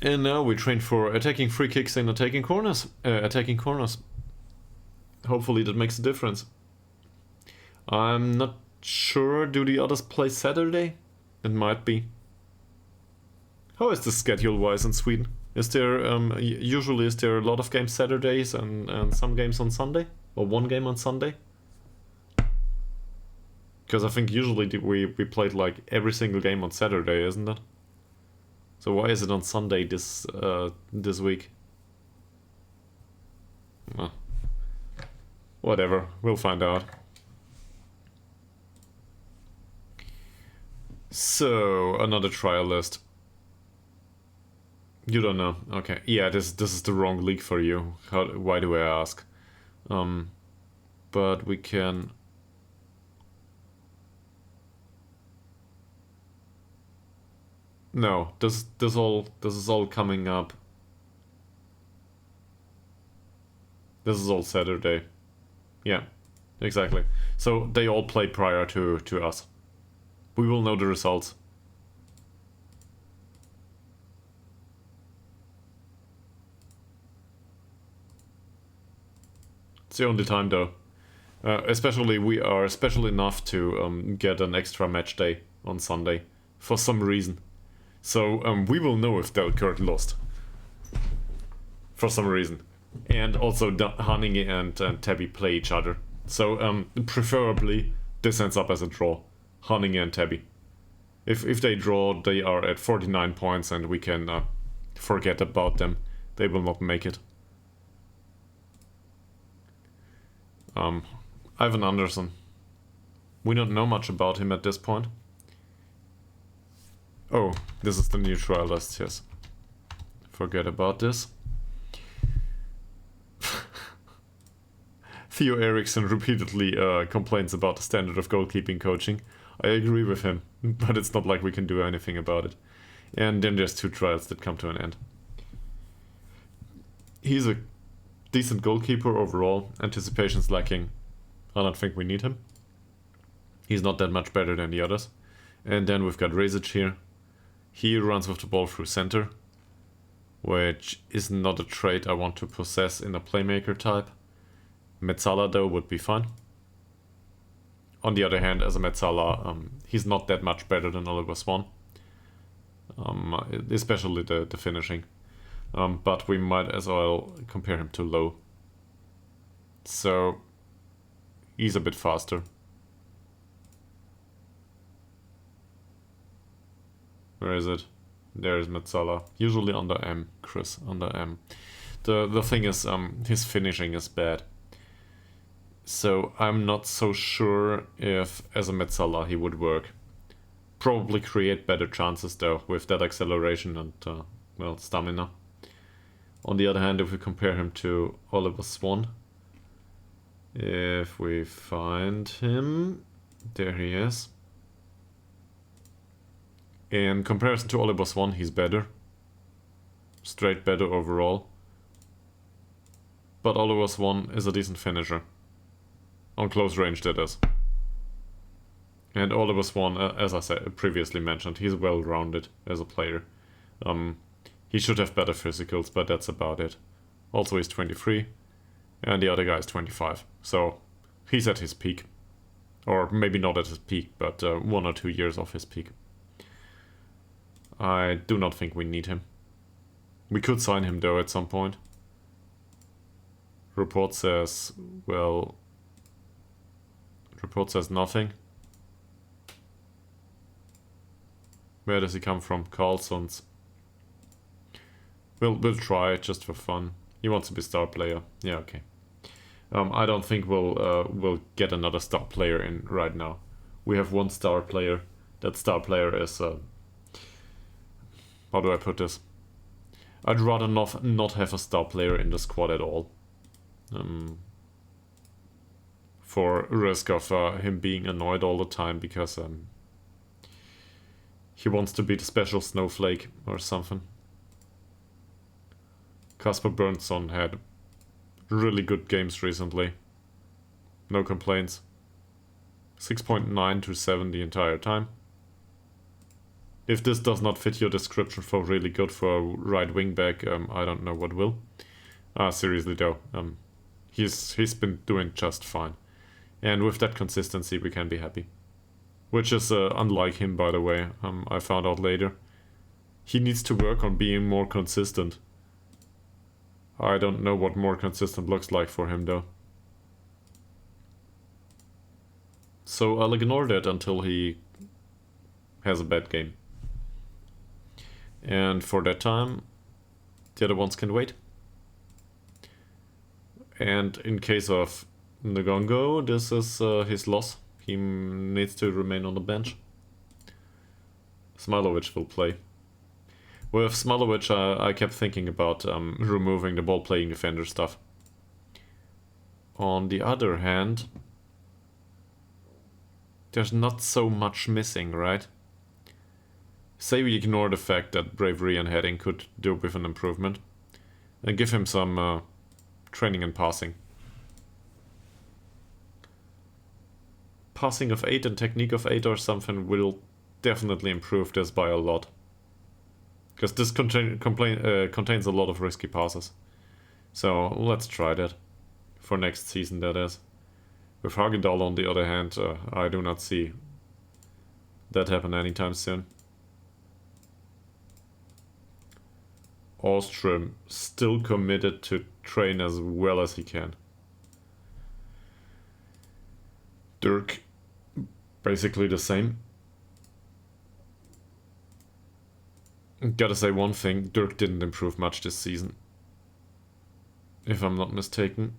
And now we train for attacking free kicks and attacking corners. Hopefully that makes a difference. I'm not sure. Do the others play Saturday? It might be. How is the schedule-wise in Sweden? Is there usually is there a lot of games Saturdays and some games on Sunday, or one game on Sunday? Because I think usually we played like every single game on Saturday, isn't it? So why is it on Sunday this week? Whatever, we'll find out. So another trial list. You don't know. Okay. Yeah, this is the wrong league for you. Why do I ask? But we can. No, this is all coming up. This is all Saturday. Yeah. Exactly. So they all play prior to us. We will know the results. It's the only time though. Especially we are special enough to get an extra match day on Sunday for some reason. So we will know if Delkurt lost for some reason. And also Hanninge and Tabby play each other. So preferably this ends up as a draw. Hanninge and Tabby. If they draw, they are at 49 points and we can forget about them. They will not make it. Ivan Anderson. We don't know much about him at this point. Oh, this is the new trialist, yes. Forget about this. Theo Eriksson repeatedly complains about the standard of goalkeeping coaching. I agree with him, but it's not like we can do anything about it. And then there's 2 trials that come to an end. He's a decent goalkeeper overall. Anticipation's lacking. I don't think we need him. He's not that much better than the others. And then we've got Rezic here. He runs with the ball through center, which is not a trait I want to possess in a playmaker type. Metzala though would be fine. On the other hand, as a Metzala, he's not that much better than Oliver Swan. Especially the finishing. But we might as well compare him to Lowe. So he's a bit faster. Where is it? There is Metzala. Usually under M, Chris, under M. The thing is, his finishing is bad. So I'm not so sure if as a Metzala he would work. Probably create better chances though with that acceleration and well, stamina. On the other hand, if we compare him to Oliver Swan, if we find him, there he is. In comparison to Oliver Swan, he's better. Straight better overall. But Oliver Swan is a decent finisher. On close range, that is. And Oliver Swan, as I said previously mentioned, he's well-rounded as a player. He should have better physicals, but that's about it. Also, he's 23, and the other guy is 25. So, he's at his peak. Or maybe not at his peak, but 1 or 2 years off his peak. I do not think we need him. We could sign him though at some point. Report says, well... Report says nothing. Where does he come from? Carlson's. We'll try it just for fun. He wants to be star player. Yeah, okay. I don't think we'll get another star player in right now. We have 1 star player. That star player is... how do I put this? I'd rather not have a star player in the squad at all. For risk of him being annoyed all the time because he wants to be the special snowflake or something. Kasper Berntsson had really good games recently. No complaints. 6.9 to 7 the entire time. If this does not fit your description for really good for a right wing back, I don't know what will. Seriously though, he's been doing just fine. And with that consistency we can be happy. Which is unlike him, by the way, I found out later. He needs to work on being more consistent. I don't know what more consistent looks like for him though. So I'll ignore that until he has a bad game. And for that time, the other ones can wait. And in case of Ngongo, this is his loss. He needs to remain on the bench. Smilovic will play. With Smilovic, I kept thinking about removing the ball-playing defender stuff. On the other hand, there's not so much missing, right? Say we ignore the fact that bravery and heading could do with an improvement, and give him some training and passing. passing of 8 and technique of 8 or something will definitely improve this by a lot. Because this contains a lot of risky passes. So let's try that. For next season, that is. With Ytterhogdals, on the other hand, I do not see that happen anytime soon. Osew still committed to train as well as he can. Dirk, basically the same. Gotta say one thing, Dirk didn't improve much this season. If I'm not mistaken.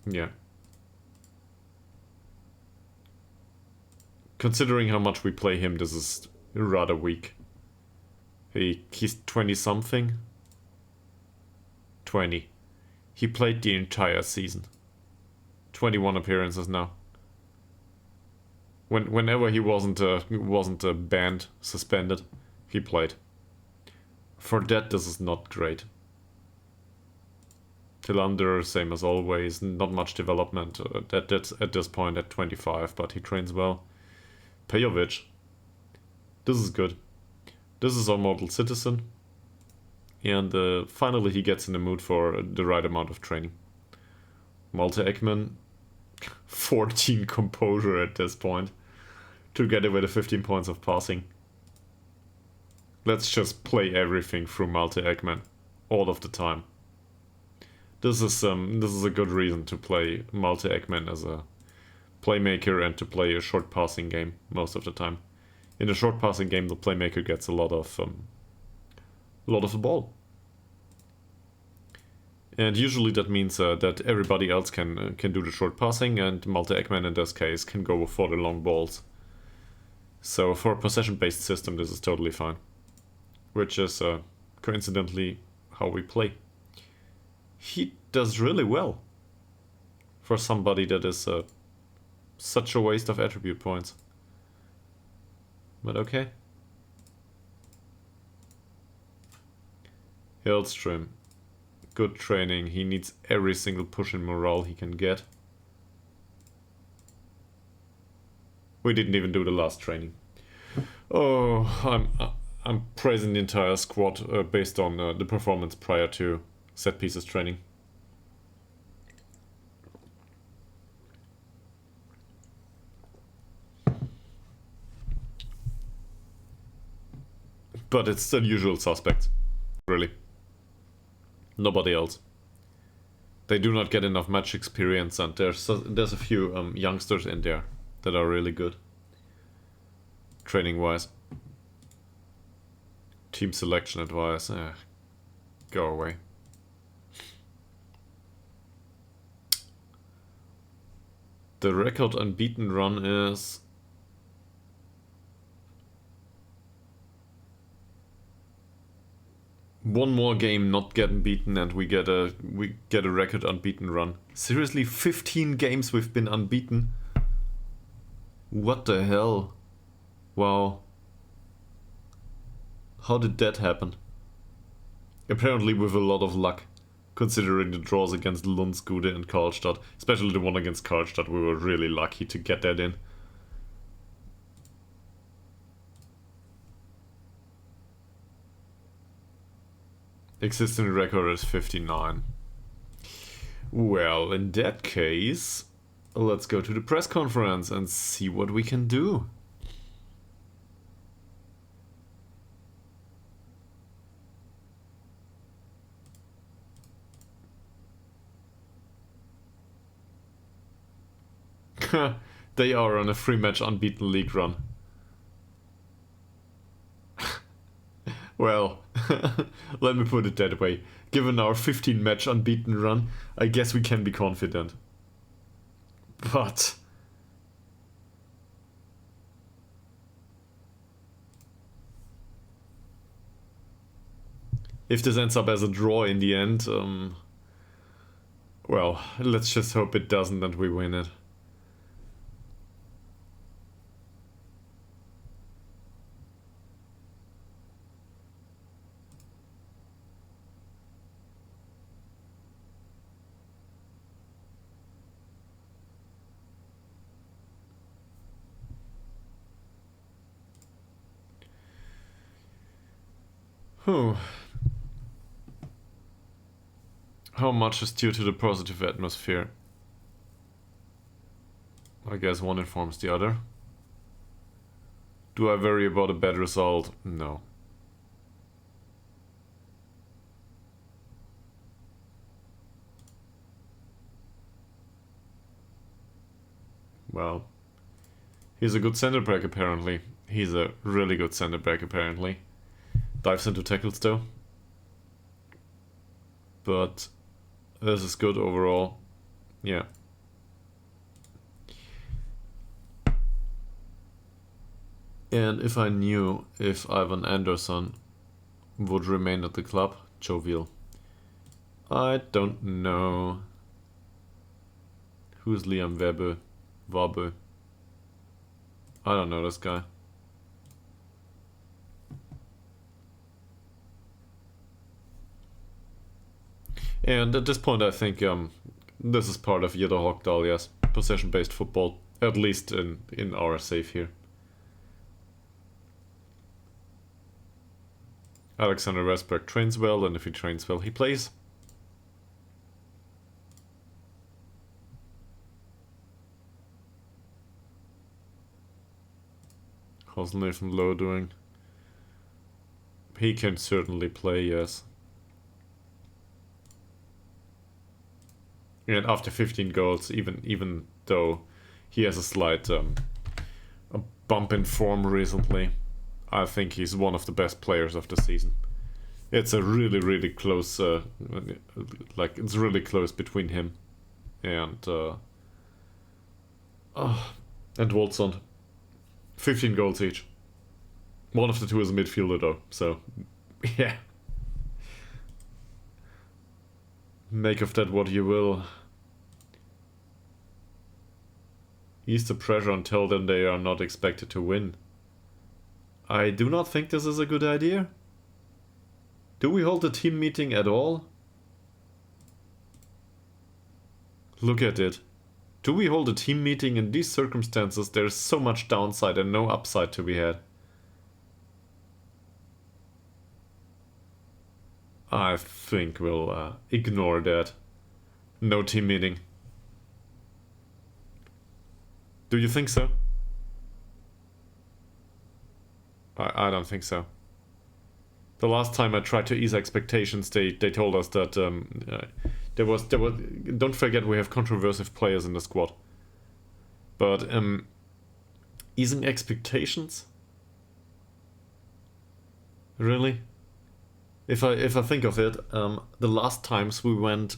Yeah. Considering how much we play him, this is rather weak. He's 20-something? 20. He played the entire season. 21 appearances now. Whenever he wasn't banned, suspended, he played. For that, this is not great. Tillander, same as always, not much development at this point at 25, but he trains well. Pejovic, this is good. This is our model citizen. And finally he gets in the mood for the right amount of training. Malte Ekman, 14 composure at this point, together with the 15 points of passing. Let's just play everything through Malte Ekman, all of the time. This is a good reason to play Malte Ekman as a playmaker and to play a short passing game most of the time. In the short passing game, the playmaker gets a lot of the ball. And usually that means that everybody else can do the short passing, and Malte Ekman in this case can go for the long balls. So for a possession-based system, this is totally fine. Which is coincidentally how we play. He does really well for somebody that is such a waste of attribute points. But okay. Hillstrom. Good training. He needs every single push in morale he can get. We didn't even do the last training. Oh, I'm praising the entire squad based on the performance prior to set pieces training. But it's the usual suspects, really. Nobody else. They do not get enough match experience, and there's a few youngsters in there that are really good. Training-wise. Team selection advice, go away. The record unbeaten run is... one more game not getting beaten and we get a record unbeaten run. Seriously, 15 games we've been unbeaten? What the hell? Wow. How did that happen? Apparently with a lot of luck, considering the draws against Lundsgude and Karlstad. Especially the one against Karlstad, we were really lucky to get that in. Existing record is 59. Well, in that case, let's go to the press conference and see what we can do. They are on a 3-match unbeaten league run. Well, let me put it that way. Given our 15-match unbeaten run, I guess we can be confident. But... if this ends up as a draw in the end, well, let's just hope it doesn't and we win it. Whew. How much is due to the positive atmosphere? I guess one informs the other. Do I worry about a bad result? No. Well, he's a good center back apparently. He's a really good center back apparently. Dives into tackles though. But this is good overall. Yeah. And if I knew if Ivan Anderson would remain at the club, jovial. I don't know. Who's Liam Wabe? I don't know this guy. And at this point I think this is part of Ytterhogdals, yes. Possession-based football, at least in our save here. Alexander Westberg trains well, and if he trains well, he plays. How's Nathan Lowe doing? He can certainly play, yes. And after 15 goals, even though he has a slight a bump in form recently, I think he's one of the best players of the season. It's a really close, like it's really close between him and Woldsunds. 15 goals each. One of the two is a midfielder though, so yeah. Make of that what you will. Ease the pressure and tell them they are not expected to win. I do not think this is a good idea. Do we hold a team meeting at all? Look at it. Do we hold a team meeting in these circumstances? There's so much downside and no upside to be had. I think we'll ignore that. No team meeting. Do you think so? I don't think so. The last time I tried to ease expectations, they told us that there was. Don't forget we have controversial players in the squad. But easing expectations? Really? If I think of it, the last times we went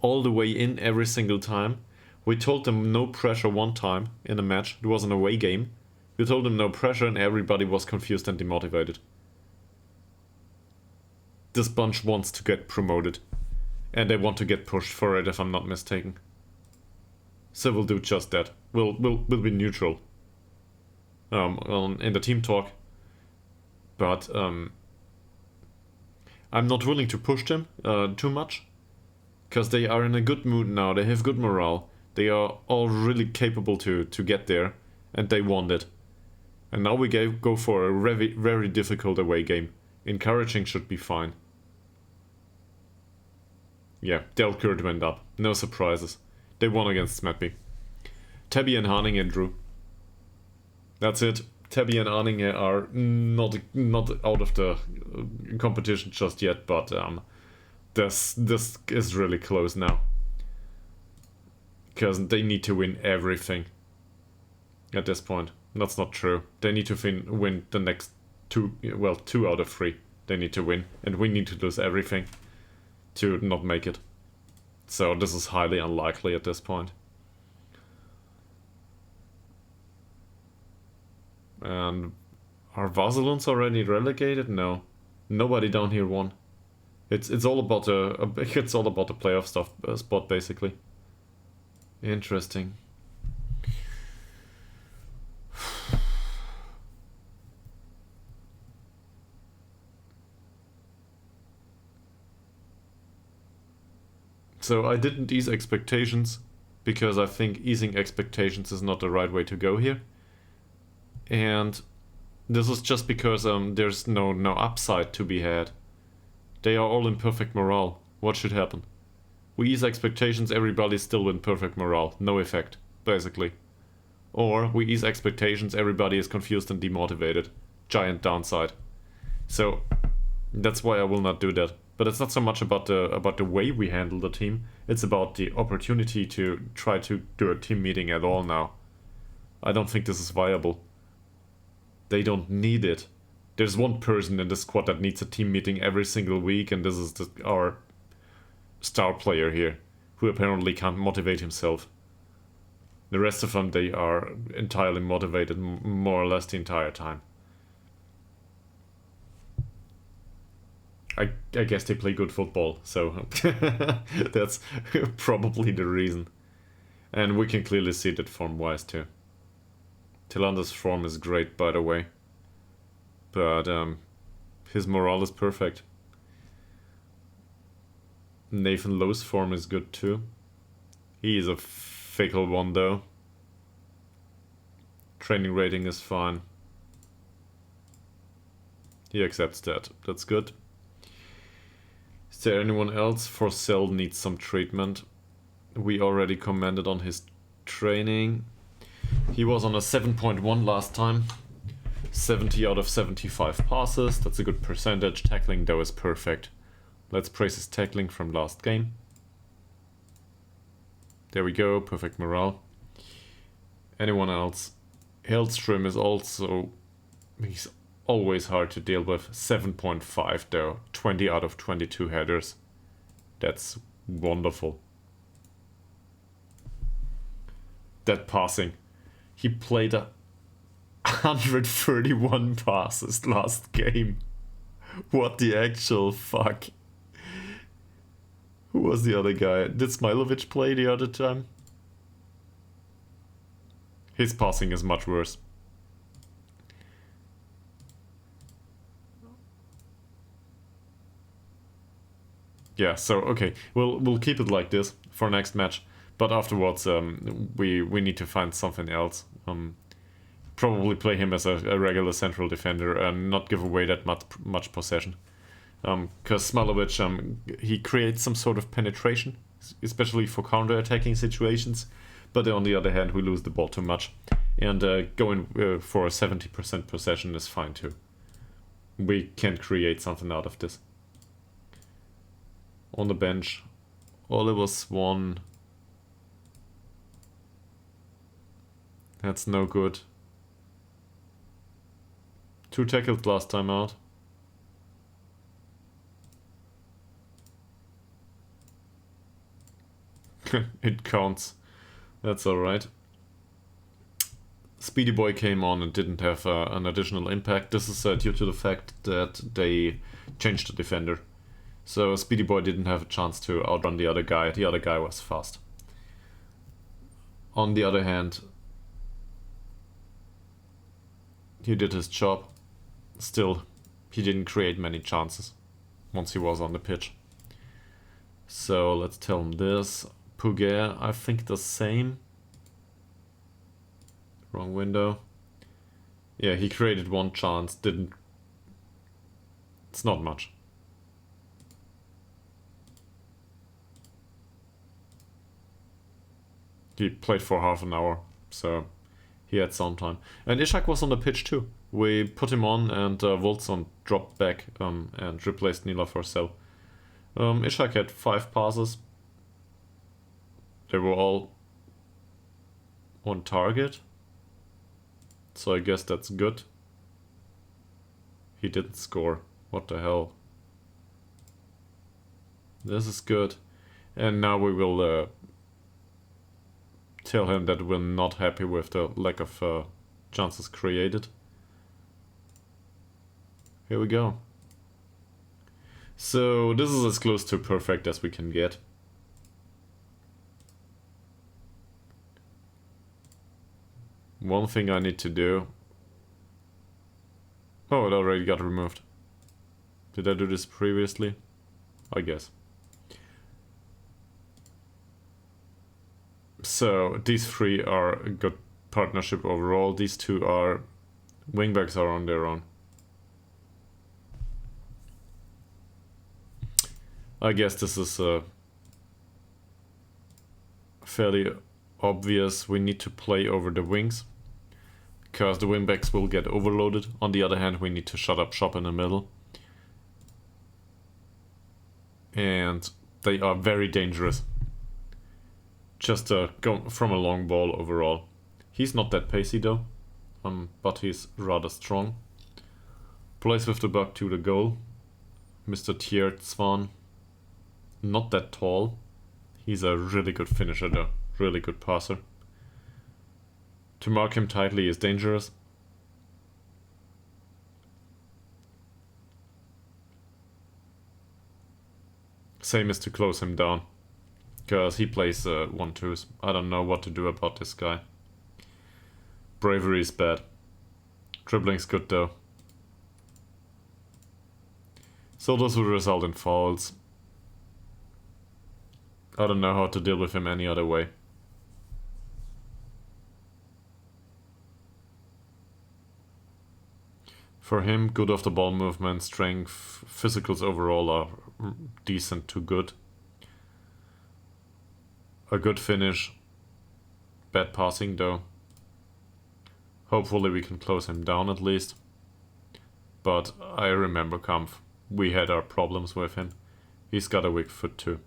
all the way in every single time, we told them no pressure one time in a match. It was an away game. We told them no pressure and everybody was confused and demotivated. This bunch wants to get promoted. And they want to get pushed for it if I'm not mistaken. So we'll do just that. We'll be neutral. In the team talk. But I'm not willing to push them too much. Because they are in a good mood now. They have good morale. They are all really capable to get there. And they want it. And now we go for a very difficult away game. Encouraging should be fine. Yeah, Delkurt went up. No surprises. They won against Smetby. Tabby and Haninge drew. That's it. Tabby and Haninge are not out of the competition just yet, but this is really close now. Because they need to win everything at this point. That's not true. They need to win the next two out of 3. They need to win, and we need to lose everything to not make it. So this is highly unlikely at this point. And are Vasilunds already relegated? No, nobody down here won. It's all about it's all about the playoff stuff spot basically. Interesting. So I didn't ease expectations because I think easing expectations is not the right way to go here. And This is just because there's no upside to be had. They are all in perfect morale. What should happen? We ease expectations, everybody's still in perfect morale. No effect, basically. Or we ease expectations, everybody is confused and demotivated. Giant downside. So that's why I will not do that. But it's not so much about the way we handle the team. It's about the opportunity to try to do a team meeting at all now. I don't think this is viable. They don't need it. There's one person in the squad that needs a team meeting every single week, and this is our star player here, who apparently can't motivate himself. The rest of them, they are entirely motivated more or less the entire time. I guess they play good football, so that's probably the reason. And we can clearly see that form-wise too. Tilander's form is great, by the way. But his morale is perfect. Nathan Lowe's form is good too. He is a fickle one though. Training rating is fine. He accepts that. That's good. Is there anyone else? Forsell needs some treatment. We already commented on his training. He was on a 7.1 last time. 70 out of 75 passes. That's a good percentage. Tackling though is perfect. Let's praise his tackling from last game. There we go. Perfect morale. Anyone else? Hellström is also... He's always hard to deal with. 7.5 though. 20 out of 22 headers. That's wonderful. That passing. He played 131 passes last game. What the actual fuck? Who was the other guy? Did Smilovic play the other time? His passing is much worse. Yeah, so okay, we'll keep it like this for next match, but afterwards we need to find something else. Probably play him as a regular central defender and not give away that much possession. Because Smilovic, he creates some sort of penetration, especially for counter-attacking situations, but on the other hand we lose the ball too much, and going for a 70% possession is fine too. We can create something out of this. On the bench, Oliver Swan. That's no good. 2 tackled last time out. It counts. That's alright. Speedy Boy came on and didn't have an additional impact. This is due to the fact that they changed the defender. So Speedy Boy didn't have a chance to outrun the other guy. The other guy was fast. On the other hand, he did his job. Still, he didn't create many chances once he was on the pitch. So let's tell him this. Puget, I think the same. Wrong window. Yeah, he created one chance, didn't... It's not much. He played for half an hour, so he had some time. And Ishak was on the pitch too. We put him on and Woldsunds dropped back and replaced Nila Forsell. Ishak had 5 passes. They were all on target. So I guess that's good. He didn't score. What the hell? This is good. And now we will tell him that we're not happy with the lack of chances created. Here we go. So this is as close to perfect as we can get. One thing I need to do... Oh, it already got removed. Did I do this previously? I guess. So these 3 are a good partnership overall. These 2 are Wingbacks are on their own. I guess this is fairly obvious. We need to play over the wings, because the wingbacks will get overloaded. On the other hand, we need to shut up shop in the middle. And they are very dangerous. Just go from a long ball overall. He's not that pacey though, but he's rather strong. Plays with the buck to the goal. Mr. Tiertzwan. Not that tall. He's a really good finisher though. Really good passer. To mark him tightly is dangerous. Same as to close him down. Because he plays 1-2s. I don't know what to do about this guy. Bravery is bad. Dribbling's good though. So this will result in fouls. I don't know how to deal with him any other way. For him, good off the ball movement, strength, physicals overall are decent to good. A good finish. Bad passing though. Hopefully we can close him down at least. But I remember Kampf. We had our problems with him. He's got a weak foot too.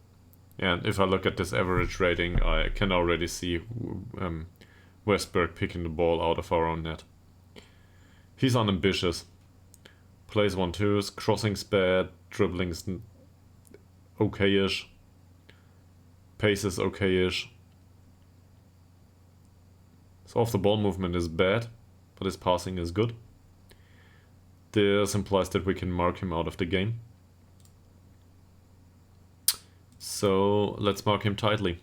And if I look at this average rating, I can already see Westberg picking the ball out of our own net. He's unambitious. Plays 1-2s, crossing's bad, dribbling's okay-ish. Pace is okay-ish. So off the ball movement is bad, but his passing is good. This implies that we can mark him out of the game. So let's mark him tightly.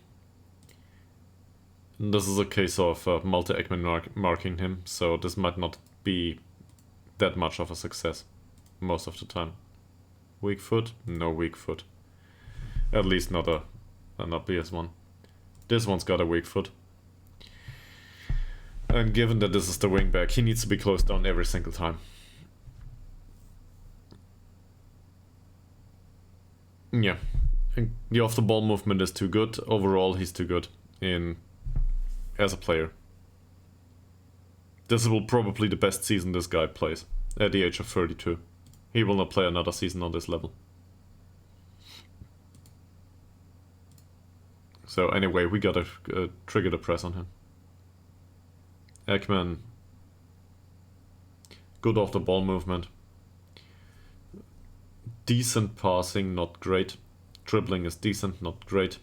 This is a case of multi-Ekman marking him, so this might not be that much of a success most of the time. Weak foot? No weak foot. At least not an obvious one. This one's got a weak foot. And given that this is the wingback, he needs to be closed down every single time. Yeah. The off-the-ball movement is too good. Overall, he's too good as a player. This will probably the best season this guy plays at the age of 32. He will not play another season on this level. So anyway, we gotta trigger the press on him. Ekman. Good off-the-ball movement. Decent passing, not great. Dribbling is decent, not great.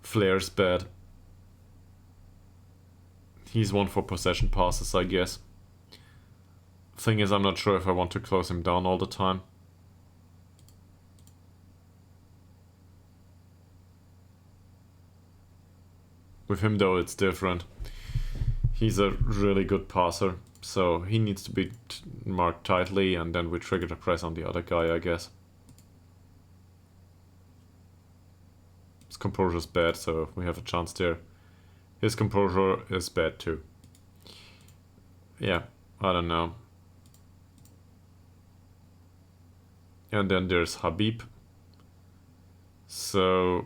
Flair's bad. He's one for possession passes, I guess. Thing is, I'm not sure if I want to close him down all the time. With him though, it's different. He's a really good passer, so he needs to be marked tightly, and then we trigger the press on the other guy, I guess. His composure is bad, so we have a chance there. His composure is bad too. Yeah, I don't know. And then there's Habib. So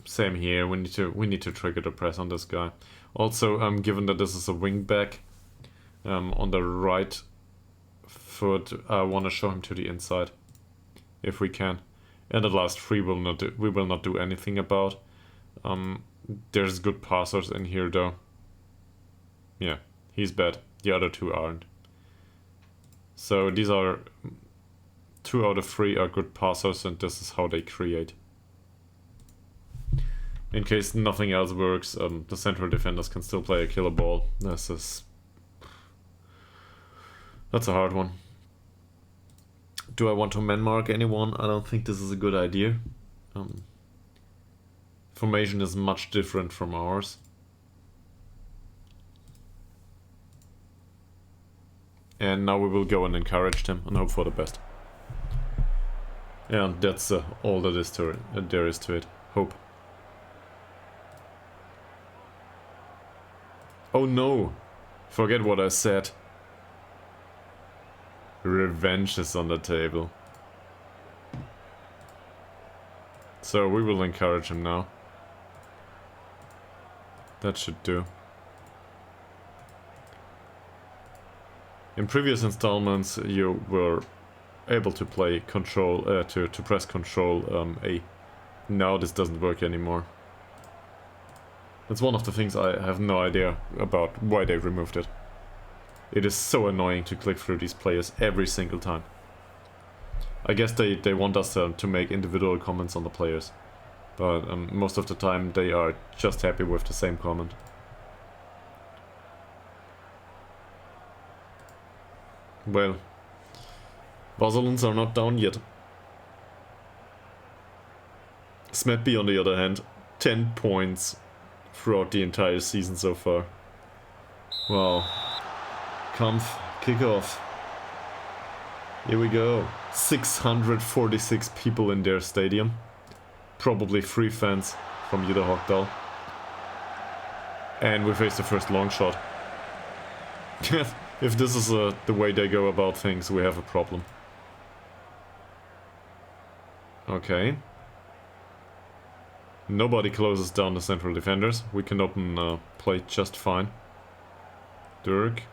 same here. We need to trigger the press on this guy. Also, given that this is a wing back, on the right foot, I want to show him to the inside, if we can. And the last three we will not do anything about. There's good passers in here though. Yeah, he's bad. The other two aren't. So these are 2 out of 3 are good passers, and this is how they create. In case nothing else works, the central defenders can still play a killer ball. That's a hard one. Do I want to man mark anyone? I don't think this is a good idea. Formation is much different from ours. And now we will go and encourage them and hope for the best. And that's all that is to it. There is to it. Hope. Oh no! Forget what I said. Revenge is on the table. So we will encourage him now. That should do. In previous installments you were able to play control, to press control A. Now this doesn't work anymore. That's one of the things I have no idea about why they removed it. It is so annoying to click through these players every single time. I guess they want us to make individual comments on the players. But most of the time they are just happy with the same comment. Well, Woldsunds are not down yet. Smedby, on the other hand, 10 points throughout the entire season so far. Wow. Kampf, kick off. Here we go. 646 people in their stadium. Probably 3 fans from Ytterhogdals. And we face the first long shot. If this is the way they go about things, we have a problem. Okay. Nobody closes down the central defenders. We can open play just fine. Dirk.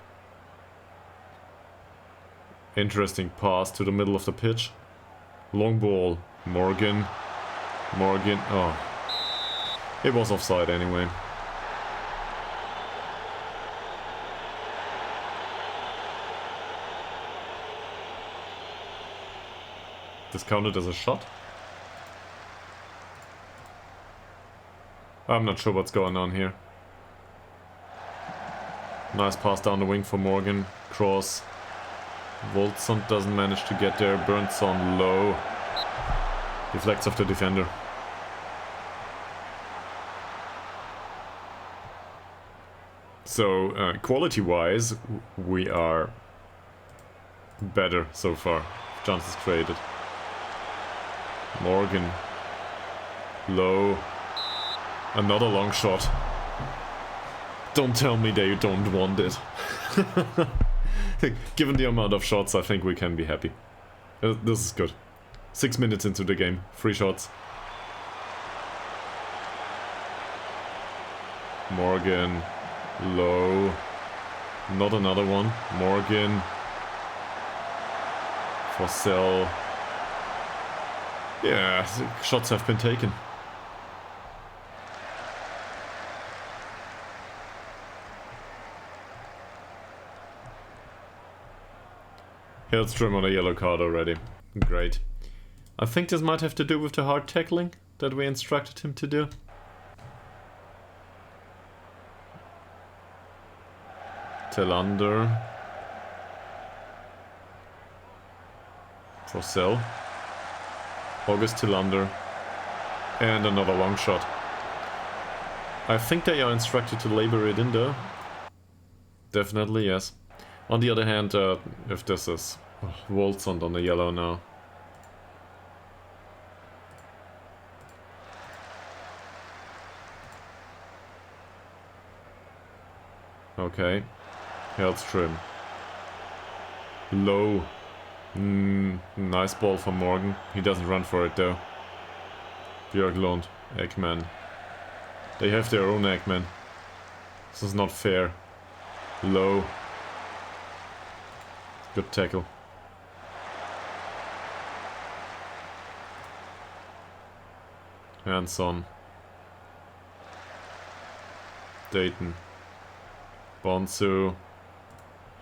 Interesting pass to the middle of the pitch. Long ball. Morgan. Morgan. Oh. It was offside anyway. This counted as a shot? I'm not sure what's going on here. Nice pass down the wing for Morgan. Cross. Woldsunds doesn't manage to get there. Burns on low. Deflects off the defender. So, quality-wise, we are better so far. Chances created. Morgan. Low. Another long shot. Don't tell me they don't want it. Given the amount of shots, I think we can be happy. This is good. 6 minutes into the game. 3 shots. Morgan. Low. Not another one. Morgan. Forsell. Yeah, shots have been taken. Hellstrom on a yellow card already. Great. I think this might have to do with the hard tackling that we instructed him to do. Tillander. Forsell. August Tillander. And another long shot. I think they are instructed to labor it in there. Definitely, yes. On the other hand, if this is Woldsunds on the yellow now. Okay. Hellstrom. Low. Nice ball from Morgan. He doesn't run for it though. Björklund. Ekman. They have their own Ekman. This is not fair. Low. Good tackle. Hands on. Dayton. Bonsu.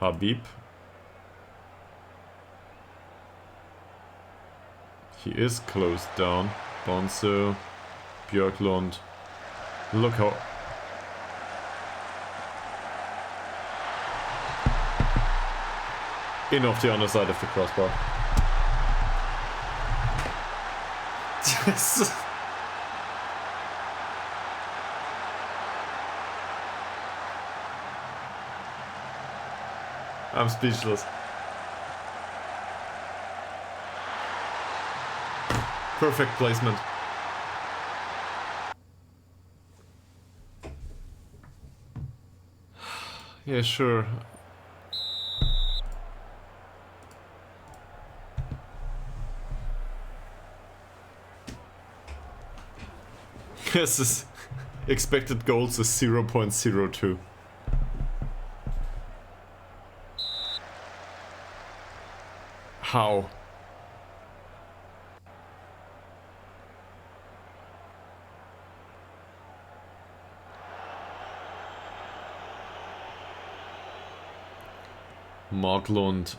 Habib. He is closed down. Bonsu. Björklund. Look how... In off the underside of the crossbar. Yes. I'm speechless. Perfect placement. Yeah, sure. Yes, this expected goals is 0.02. How? Marklund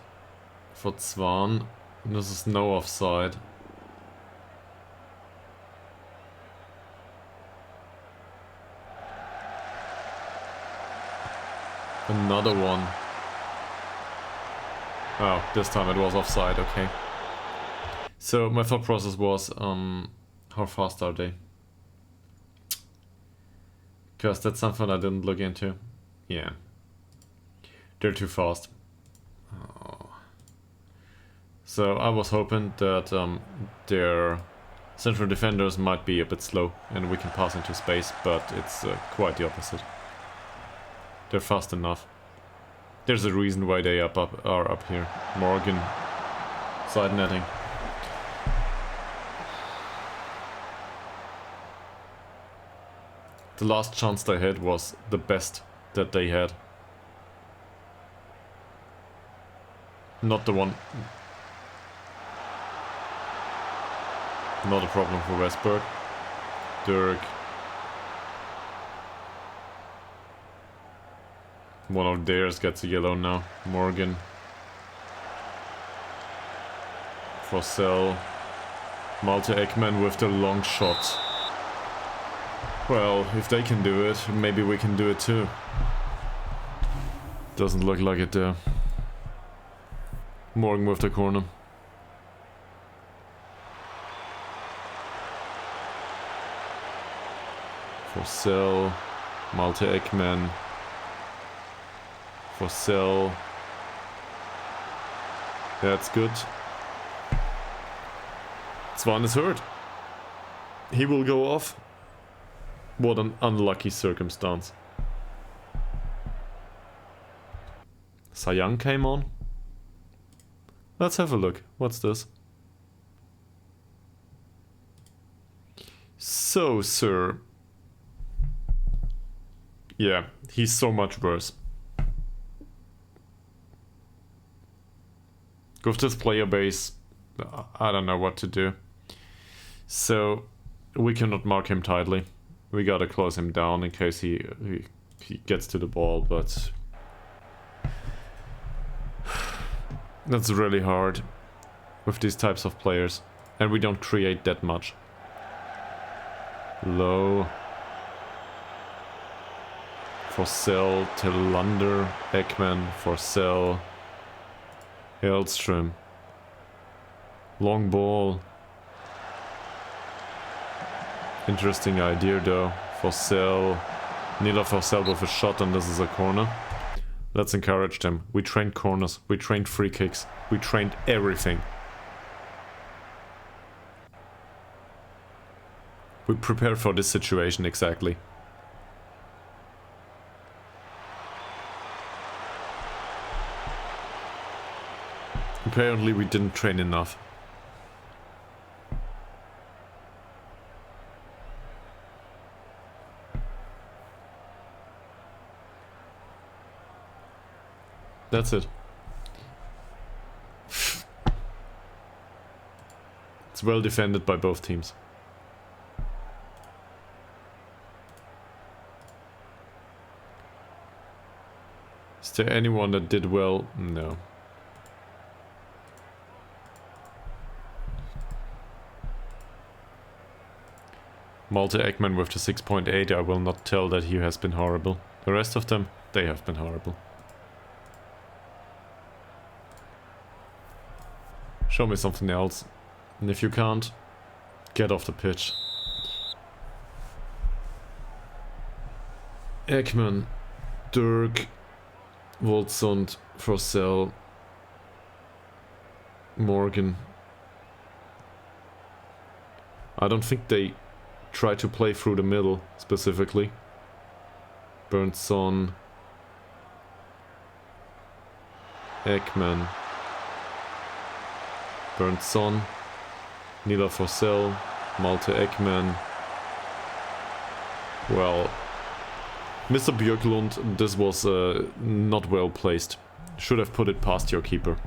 for Zwan. This is no offside. Another one. Oh, this time it was offside, okay. So my thought process was, how fast are they? Because that's something I didn't look into. Yeah. They're too fast. Oh. So I was hoping that their central defenders might be a bit slow and we can pass into space, but it's quite the opposite. They're fast enough. There's a reason why they are up here. Morgan, side netting. The last chance they had was the best that they had. Not the one. Not a problem for Westberg. Dirk. One of theirs gets a yellow now. Morgan. Fossell. Malte Ekman with the long shot. Well, if they can do it, maybe we can do it too. Doesn't look like it though. Morgan with the corner. Fossell. Malte Ekman. Fossell. That's good. Zwan is hurt. He will go off. What an unlucky circumstance. Sayang came on. Let's have a look. What's this? So, sir. Yeah, he's so much worse. With this player base, I don't know what to do. So, we cannot mark him tightly. We gotta close him down in case he gets to the ball, but... That's really hard with these types of players. And we don't create that much. Low. Fossell, Tillander, Ekman, Fossell, Hellström. Long ball. Interesting idea though. Fossell. Nila Fossell with a shot, and this is a corner. Let's encourage them. We trained corners, we trained free kicks, we trained everything. We prepared for this situation exactly. Apparently we didn't train enough. That's it. It's well defended by both teams. Is there anyone that did well? No. Malte Ekman with the 6.8, I will not tell that he has been horrible. The rest of them, they have been horrible. Show me something else. And if you can't, get off the pitch. Ekman, Dirk, Woldsunds, Fossell, Morgan. I don't think they try to play through the middle specifically. Bernson, Ekman. Bernson. Nila Forsell. Malte Ekman. Well, Mr. Björklund, this was not well placed. Should have put it past your keeper.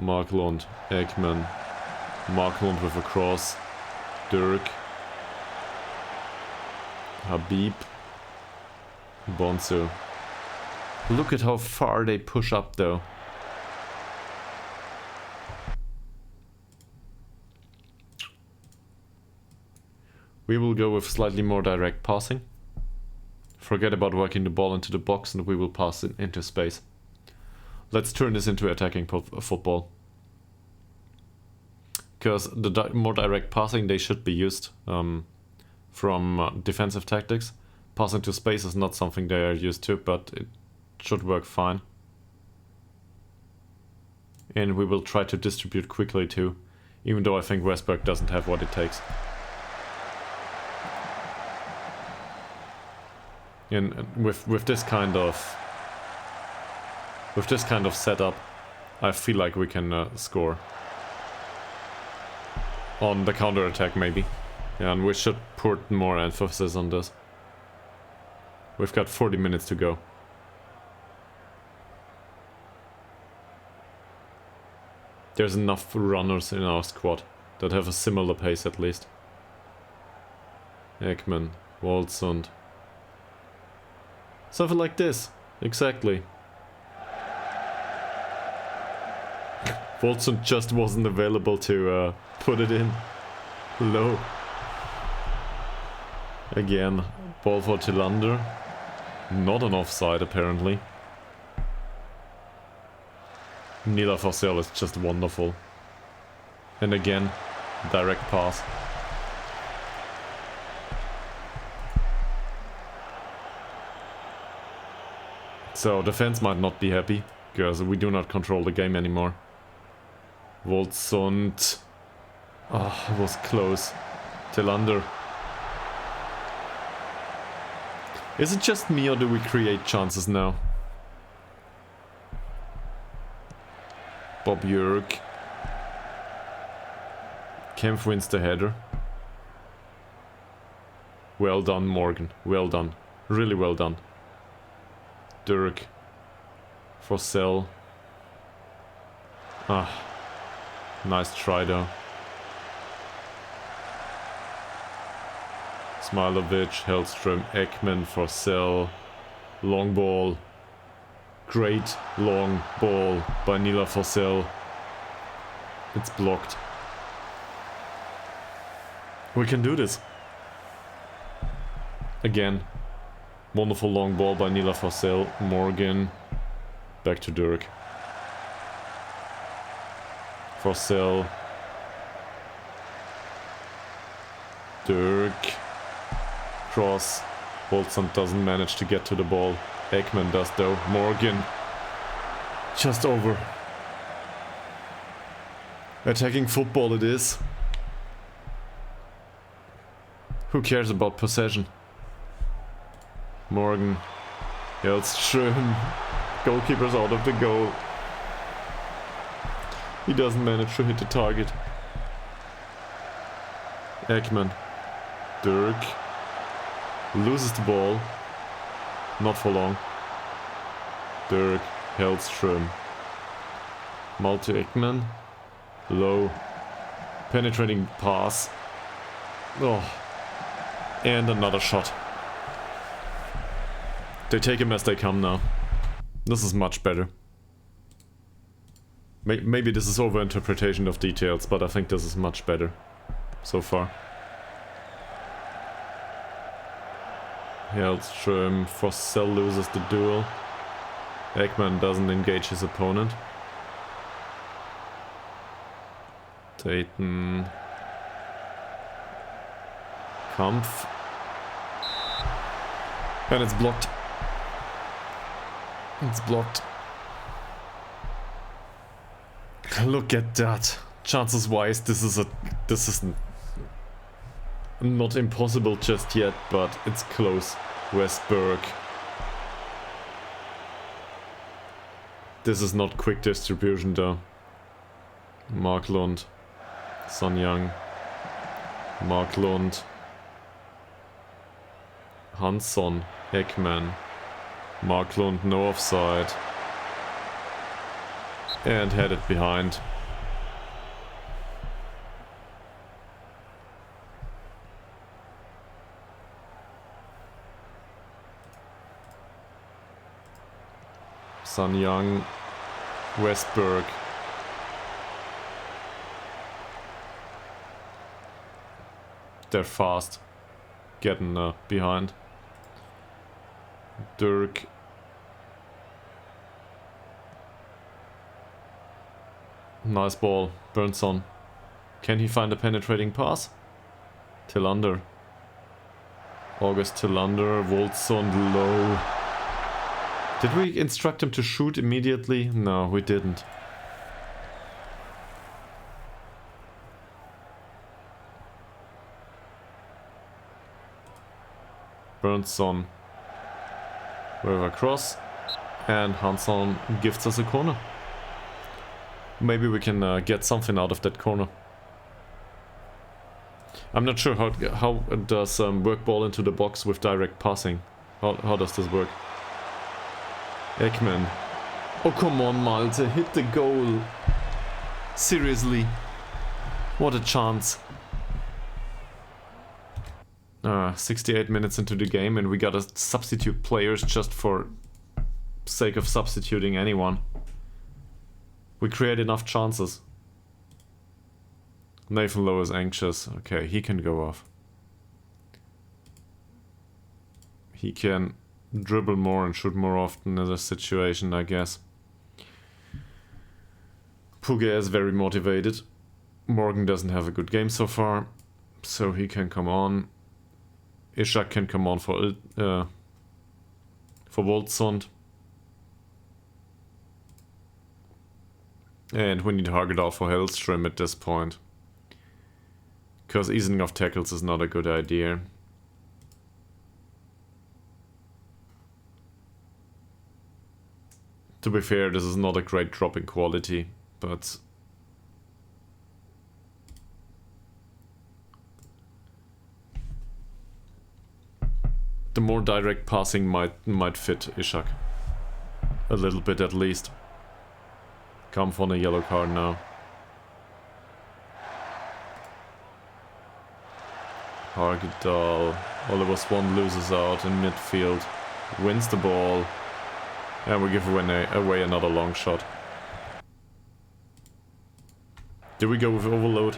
Marklund, Ekman. Marklund with a cross. Dirk. Habib. Bonzo. Look at how far they push up though. We will go with slightly more direct passing. Forget about working the ball into the box and we will pass it into space. Let's turn this into attacking football. Because the more direct passing they should be used from defensive tactics. Passing to space is not something they are used to, but it should work fine. And we will try to distribute quickly too, even though I think Westberg doesn't have what it takes. And with this kind of setup, I feel like we can score on the counter attack maybe. Yeah, and we should put more emphasis on this. We've got 40 minutes to go. There's enough runners in our squad that have a similar pace at least. Ekman, Woldsunds. Something like this, exactly. Woldsunds just wasn't available to put it in low. Again, ball for Tillander. Not an offside apparently. Nila Forsell is just wonderful. And again, direct pass. So defense might not be happy, because we do not control the game anymore. Woldsunds. Oh, it was close. Tillander. Is it just me or do we create chances now? Bob Jörg. Kempf wins the header. Well done, Morgan. Well done. Really well done. Dirk. Forsell. Ah. Nice try though. Smilovic, Hellström, Ekman, Forsell. Long ball. Great long ball by Nila Forsell. It's blocked. We can do this. Again. Wonderful long ball by Nila Forsell. Morgan. Back to Dirk. Forsell. Dirk. Cross. Woldsunds doesn't manage to get to the ball. Ekman does though. Morgan. Just over. Attacking football it is. Who cares about possession? Morgan. Hellström. Goalkeeper's out of the goal. He doesn't manage to hit the target. Ekman. Dirk. Loses the ball. Not for long. Dirk. Hellström. Malte Ekman. Low. Penetrating pass. Oh. And another shot. They take him as they come now. This is much better. Maybe this is overinterpretation of details, but I think this is much better so far. Hellström. Forsell loses the duel. Ekman doesn't engage his opponent. Dayton. Kampf. And it's blocked. It's blocked. Look at that. Chances wise, this is not impossible just yet, but it's close. Westberg. This is not quick distribution though. Marklund, Son Young, Marklund, Hansson, Ekman, Marklund, no offside, and headed behind. Son Young, Westberg. They're fast, getting behind. Dirk. Nice ball, Burnson. Can he find a penetrating pass? Tillander. August Tillander, Woldsund low. Did we instruct him to shoot immediately? No, we didn't. Burnson. We're across. And Hansson gives us a corner. Maybe we can get something out of that corner. I'm not sure how does work ball into the box with direct passing. How does this work? Ekman. Oh, come on, Malte. Hit the goal. Seriously. What a chance. 68 minutes into the game and we gotta substitute players just for sake of substituting anyone. We create enough chances. Nathan Lowe is anxious. Okay, he can go off. He can dribble more and shoot more often in this situation, I guess. Puga is very motivated. Morgan doesn't have a good game so far, so he can come on. Ishak can come on for Woldsund. And we need Hagedal for Hellstrom at this point. Because easing off tackles is not a good idea. To be fair, this is not a great drop in quality, but the more direct passing might fit Ishak. A little bit at least. Come for a yellow card now. Hagedal. Oliver Swan loses out in midfield. Wins the ball. And we give away another long shot. Do we go with overload?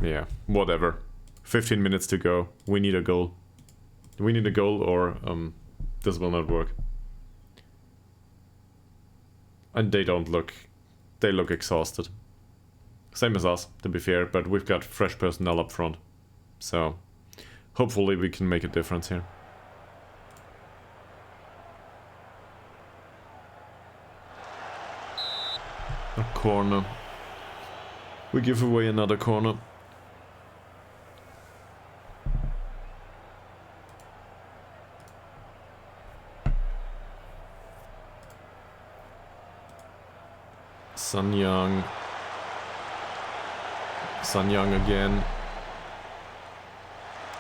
Yeah, whatever. 15 minutes to go. We need a goal. We need a goal or this will not work. And they look exhausted. Same as us, to be fair, but we've got fresh personnel up front. So, hopefully we can make a difference here. A corner. We give away another corner. Son Young. Son Young again.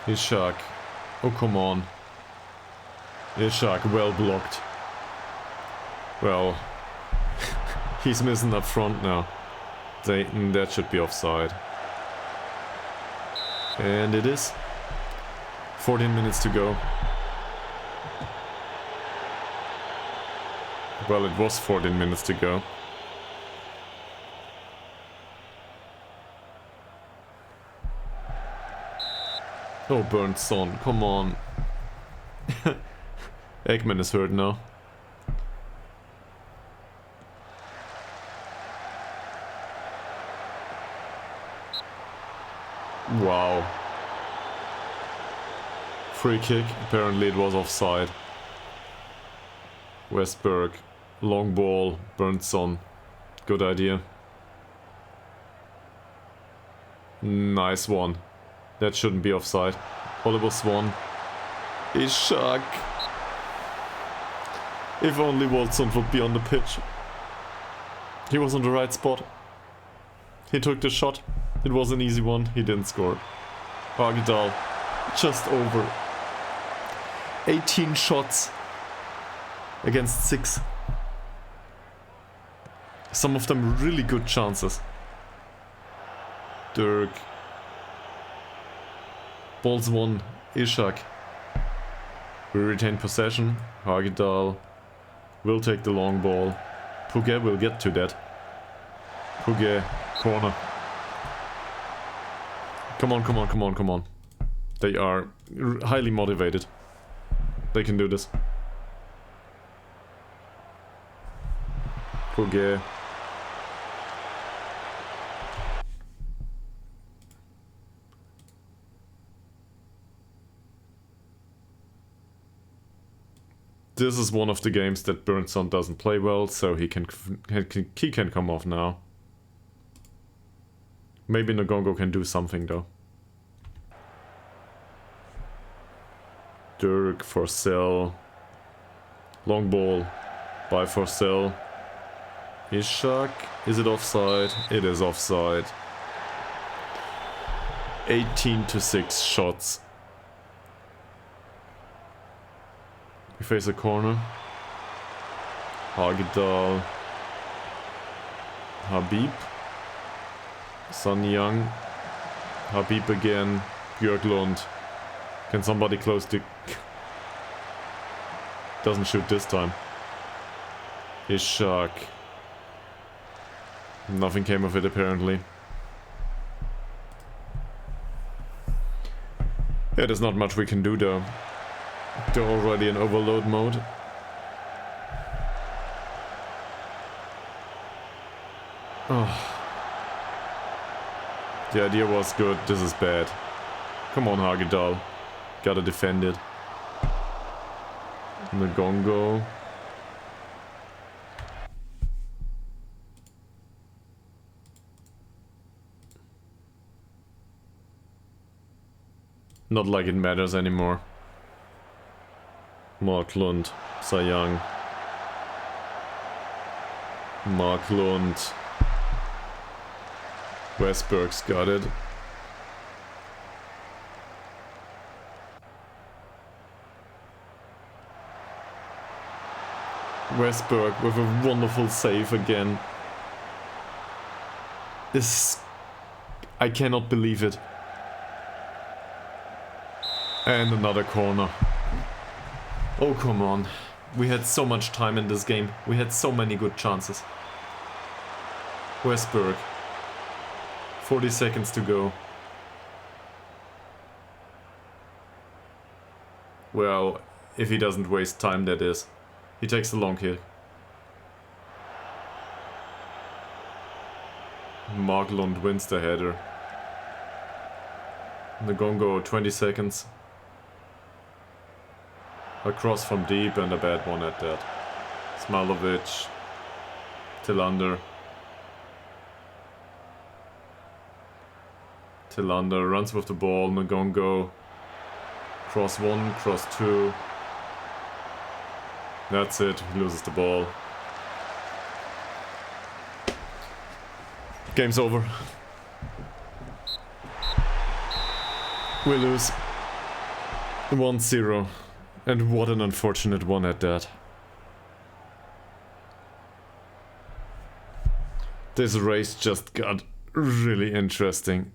Ishak. Oh, come on. Ishak, well blocked. Well, he's missing up front now. That should be offside. And it is. 14 minutes to go. Well, it was 14 minutes to go. Oh, Burnson, come on. Ekman is hurt now. Wow. Free kick. Apparently it was offside. Westberg. Long ball. Burnson. Good idea. Nice one. That shouldn't be offside. Oliver Swan. Ishak. If only Woldsunds would be on the pitch. He was on the right spot. He took the shot. It was an easy one. He didn't score. Ytterhogdals just over. 18 shots against 6. Some of them really good chances. Dirk. Balls won. Ishak. We retain possession. Ytterhogdals will take the long ball. Puget will get to that. Puget, corner. Come on, come on, come on, come on. They are highly motivated. They can do this. Puget. This is one of the games that Burnson doesn't play well, so he can come off now. Maybe Ngongo can do something though. Dirk, Forcell. Long ball by Forcell. Ishak. Is it offside? It is offside. 18-6 shots. We face a corner. Ytterhogdals. Habib. Sun Young. Habib again. Björklund. Can somebody close the... Doesn't shoot this time. Ishak. Nothing came of it apparently. Yeah, there's not much we can do though. They're already in overload mode. Oh. The idea was good, this is bad. Come on, Ytterhogdals. Gotta defend it. Ngongo. Not like it matters anymore. Marklund, Sayang. Marklund. Westberg's got it. Westberg with a wonderful save again. This... I cannot believe it. And another corner. Oh, come on. We had so much time in this game. We had so many good chances. Westberg. 40 seconds to go. Well, if he doesn't waste time, that is. He takes the long kick. Marklund wins the header. Ngongo, 20 seconds. A cross from deep and a bad one at that. Smalovic. Tillander. Tillander runs with the ball. Ngongo. Cross 1, cross 2. That's it, he loses the ball. Game's over. We lose 1-0. And what an unfortunate one at that. This race just got really interesting.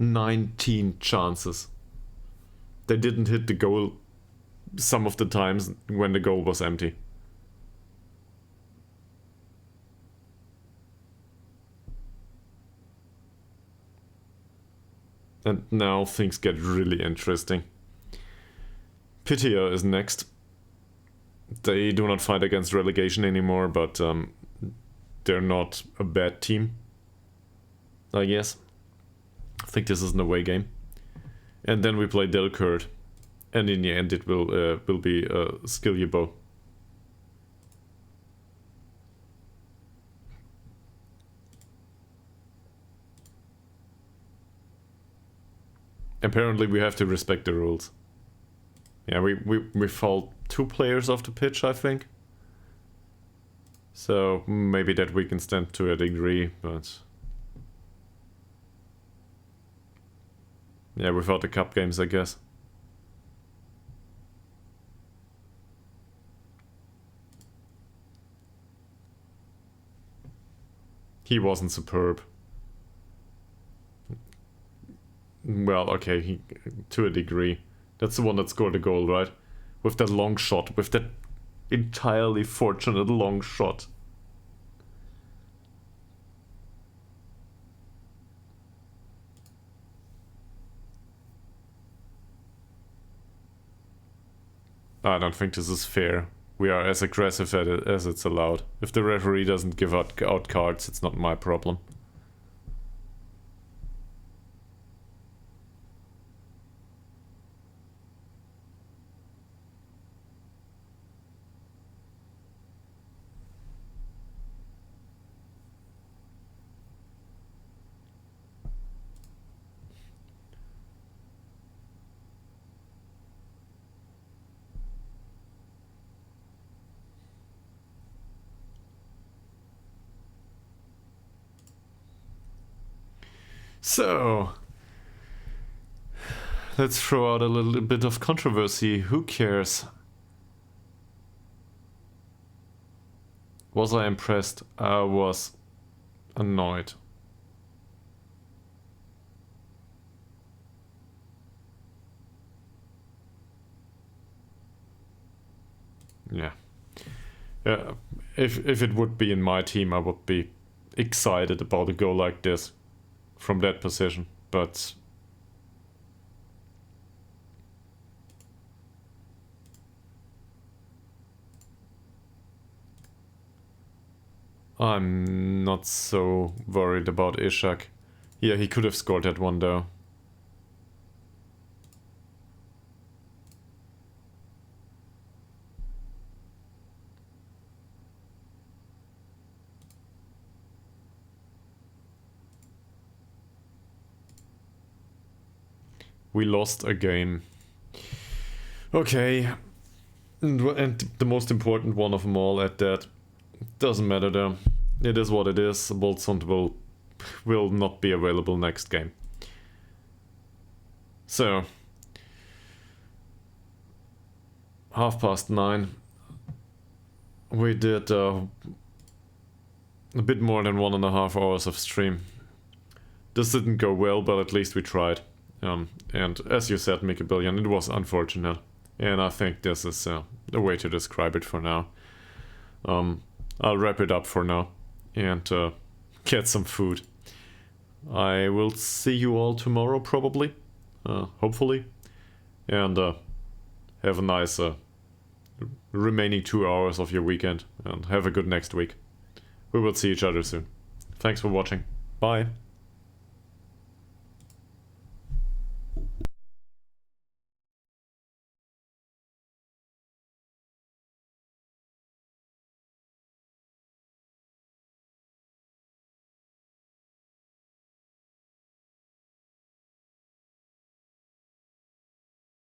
"19 chances. They didn't hit the goal some of the times when the goal was empty. And now things get really interesting. Pittia is next. They do not fight against relegation anymore, but they're not a bad team, I guess. I think this is an away game. And then we play Delcourt. And in the end it will be Skillibo. Apparently we have to respect the rules. Yeah, we fall 2 players off the pitch, I think. So maybe that we can stand to a degree, but... Yeah, without the cup games, I guess. He wasn't superb. Well, okay, to a degree. That's the one that scored the goal, right? With that long shot, with that entirely fortunate long shot. I don't think this is fair. We are as aggressive at it as it's allowed. If the referee doesn't give out cards, it's not my problem. So, let's throw out a little bit of controversy. Who cares? Was I impressed? I was annoyed. Yeah. Yeah. If it would be in my team, I would be excited about a goal like this from that position, but I'm not so worried about Ishak. Yeah, he could have scored that one though. We lost a game. Okay. And the most important one of them all at that. Doesn't matter though. It is what it is. Woldsunds will not be available next game. So. 9:30. We did a bit more than 1.5 hours of stream. This didn't go well, but at least we tried. And as you said, Mickey Billion, it was unfortunate. And I think this is the way to describe it for now. I'll wrap it up for now and get some food. I will see you all tomorrow, probably. Hopefully. And have a nice remaining 2 hours of your weekend. And have a good next week. We will see each other soon. Thanks for watching. Bye.